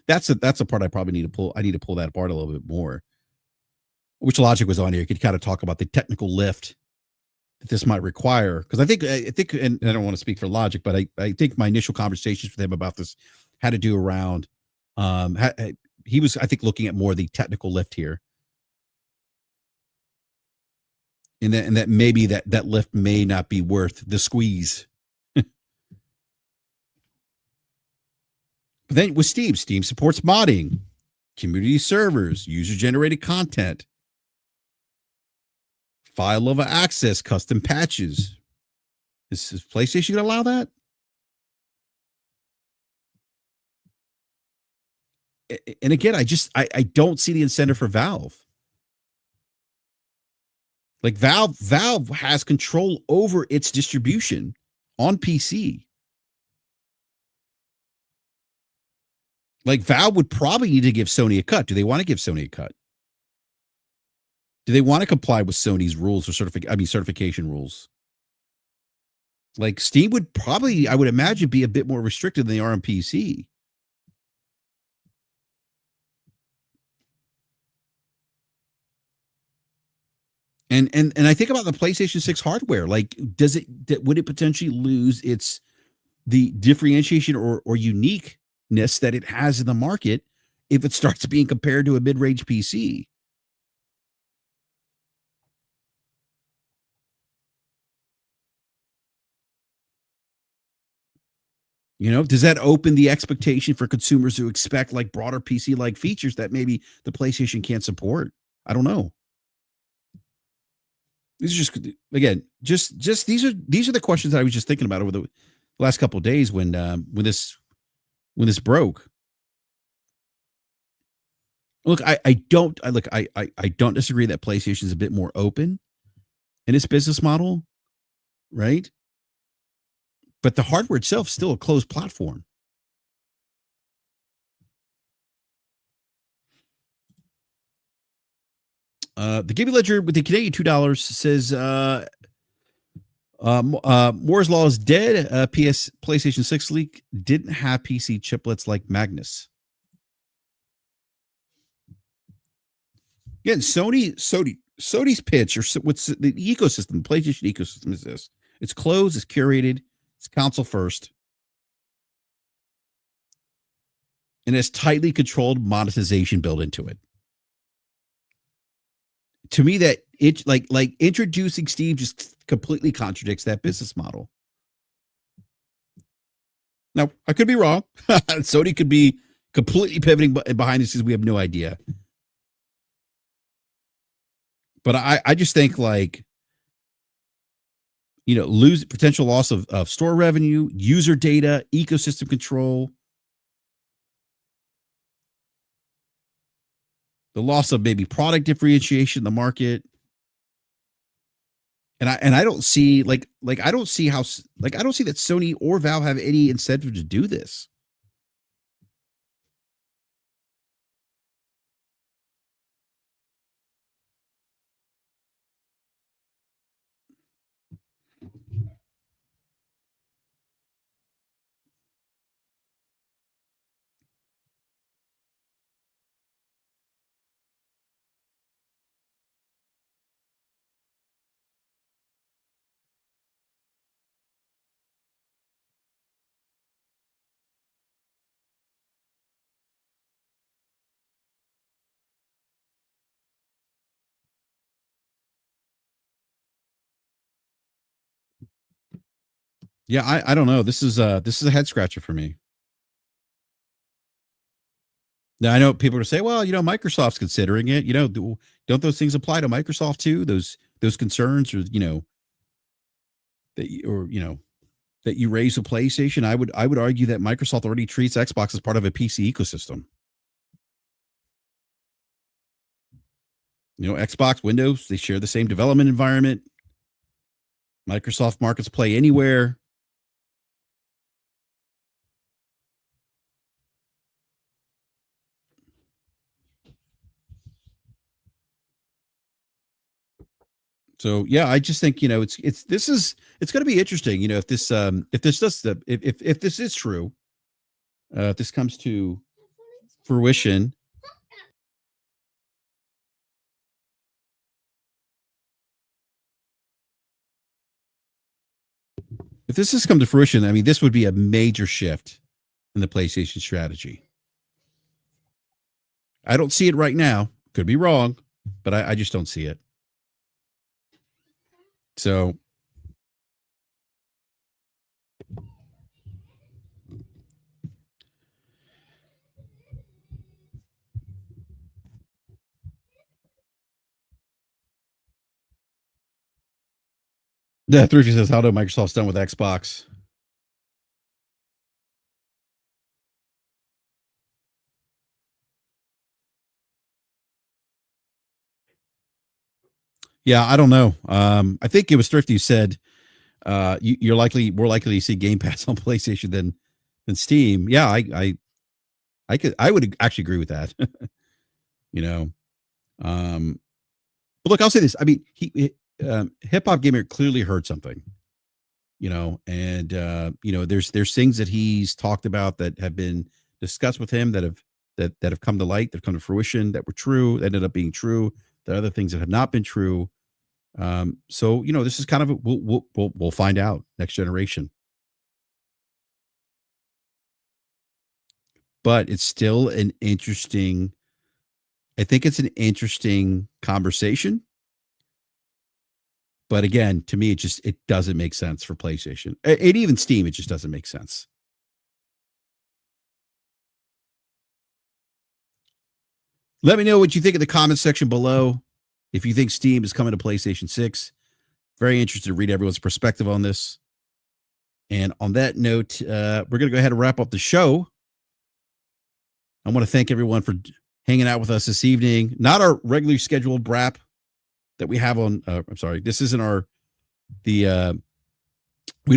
A: That's a part I probably need to pull. I need to pull that apart a little bit more. Which Logic was on here. You could kind of talk about the technical lift that this might require. Because I think, and I don't want to speak for Logic, but I think my initial conversations with him about this had to do around, he was, I think, looking at more the technical lift here. and that maybe that lift may not be worth the squeeze. But then with Steam supports modding, community servers, user-generated content, file level access, custom patches. Is PlayStation going to allow that? And again, I don't see the incentive for Valve. Like Valve has control over its distribution on PC. Like Valve would probably need to give Sony a cut. Do they want to give Sony a cut? Do they want to comply with Sony's rules or certification rules? Like Steam would probably, I would imagine, be a bit more restricted than they are on PC. And I think about the PlayStation 6 hardware. Like, would it potentially lose the differentiation or uniqueness that it has in the market if it starts being compared to a mid-range PC? Does that open the expectation for consumers who expect like broader PC-like features that maybe the PlayStation can't support? I don't know. These are just, again, just these are the questions that I was just thinking about over the last couple of days when this broke. Look, I don't disagree that PlayStation is a bit more open in its business model, right? But the hardware itself is still a closed platform. The Gibby Ledger with the Canadian $2 says Moore's Law is dead. PlayStation 6 leak didn't have PC chiplets like Magnus. Again, Sony's pitch, or what's the ecosystem, the PlayStation ecosystem is this. It's closed, it's curated, it's console first, and it's tightly controlled monetization built into it. To me, that it like introducing Steam just completely contradicts that business model. Now, I could be wrong. Sony could be completely pivoting behind the scenes. We have no idea. But I just think lose potential loss of store revenue, user data, ecosystem control, the loss of maybe product differentiation in the market. And I don't see I don't see that Sony or Valve have any incentive to do this. Yeah, I don't know. This is a head scratcher for me. Now I know people are saying, well, Microsoft's considering it. Don't those things apply to Microsoft too? Those concerns, or that you raise with PlayStation. I would argue that Microsoft already treats Xbox as part of a PC ecosystem. Xbox, Windows, they share the same development environment. Microsoft markets play anywhere. So yeah, I just think it's going to be interesting. If this is true, if this comes to fruition. If this has come to fruition, I mean, this would be a major shift in the PlayStation strategy. I don't see it right now. Could be wrong, but I just don't see it. So yeah, Thrifty says, how do Microsoft's done with Xbox? Yeah, I don't know. I think it was Thrifty who said you're more likely to see Game Pass on PlayStation than Steam. Yeah, I would actually agree with that. you know, but look, I'll say this. I mean, Hip Hop Gamer clearly heard something. And there's things that he's talked about that have been discussed with him that have come to light, that have come to fruition, that were true, that ended up being true. There are other things that have not been true. So this is kind of we'll find out next generation. But it's still an interesting. I think it's an interesting conversation. But again, to me, it doesn't make sense for PlayStation. And even Steam, it just doesn't make sense. Let me know what you think in the comments section below. If you think Steam is coming to PlayStation 6, very interested to read everyone's perspective on this. And on that note, we're going to go ahead and wrap up the show. I want to thank everyone for hanging out with us this evening. Not our regularly scheduled BRAP that we have on. I'm sorry, this isn't we don't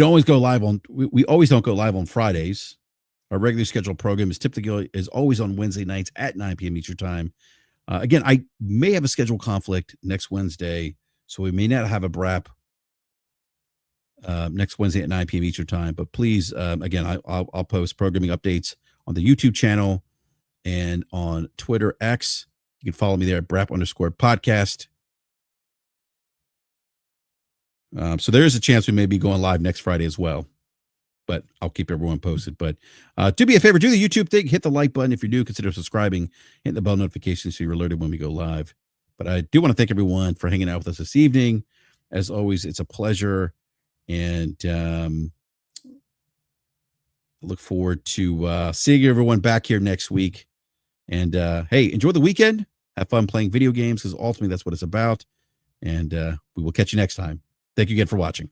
A: always go live on. We always don't go live on Fridays. Our regularly scheduled program is always on Wednesday nights at 9 p.m. Eastern time. Again, I may have a schedule conflict next Wednesday, so we may not have a BRAP next Wednesday at 9 p.m. Eastern time. But please, again, I'll post programming updates on the YouTube channel and on Twitter X. You can follow me there at BRAP_podcast. So there is a chance we may be going live next Friday as well. But I'll keep everyone posted. But do me a favor, do the YouTube thing, hit the like button. If you're new, consider subscribing, hit the bell notification so you're alerted when we go live. But I do want to thank everyone for hanging out with us this evening. As always, it's a pleasure. And I look forward to seeing everyone back here next week. And hey, enjoy the weekend. Have fun playing video games because ultimately that's what it's about. And we will catch you next time. Thank you again for watching.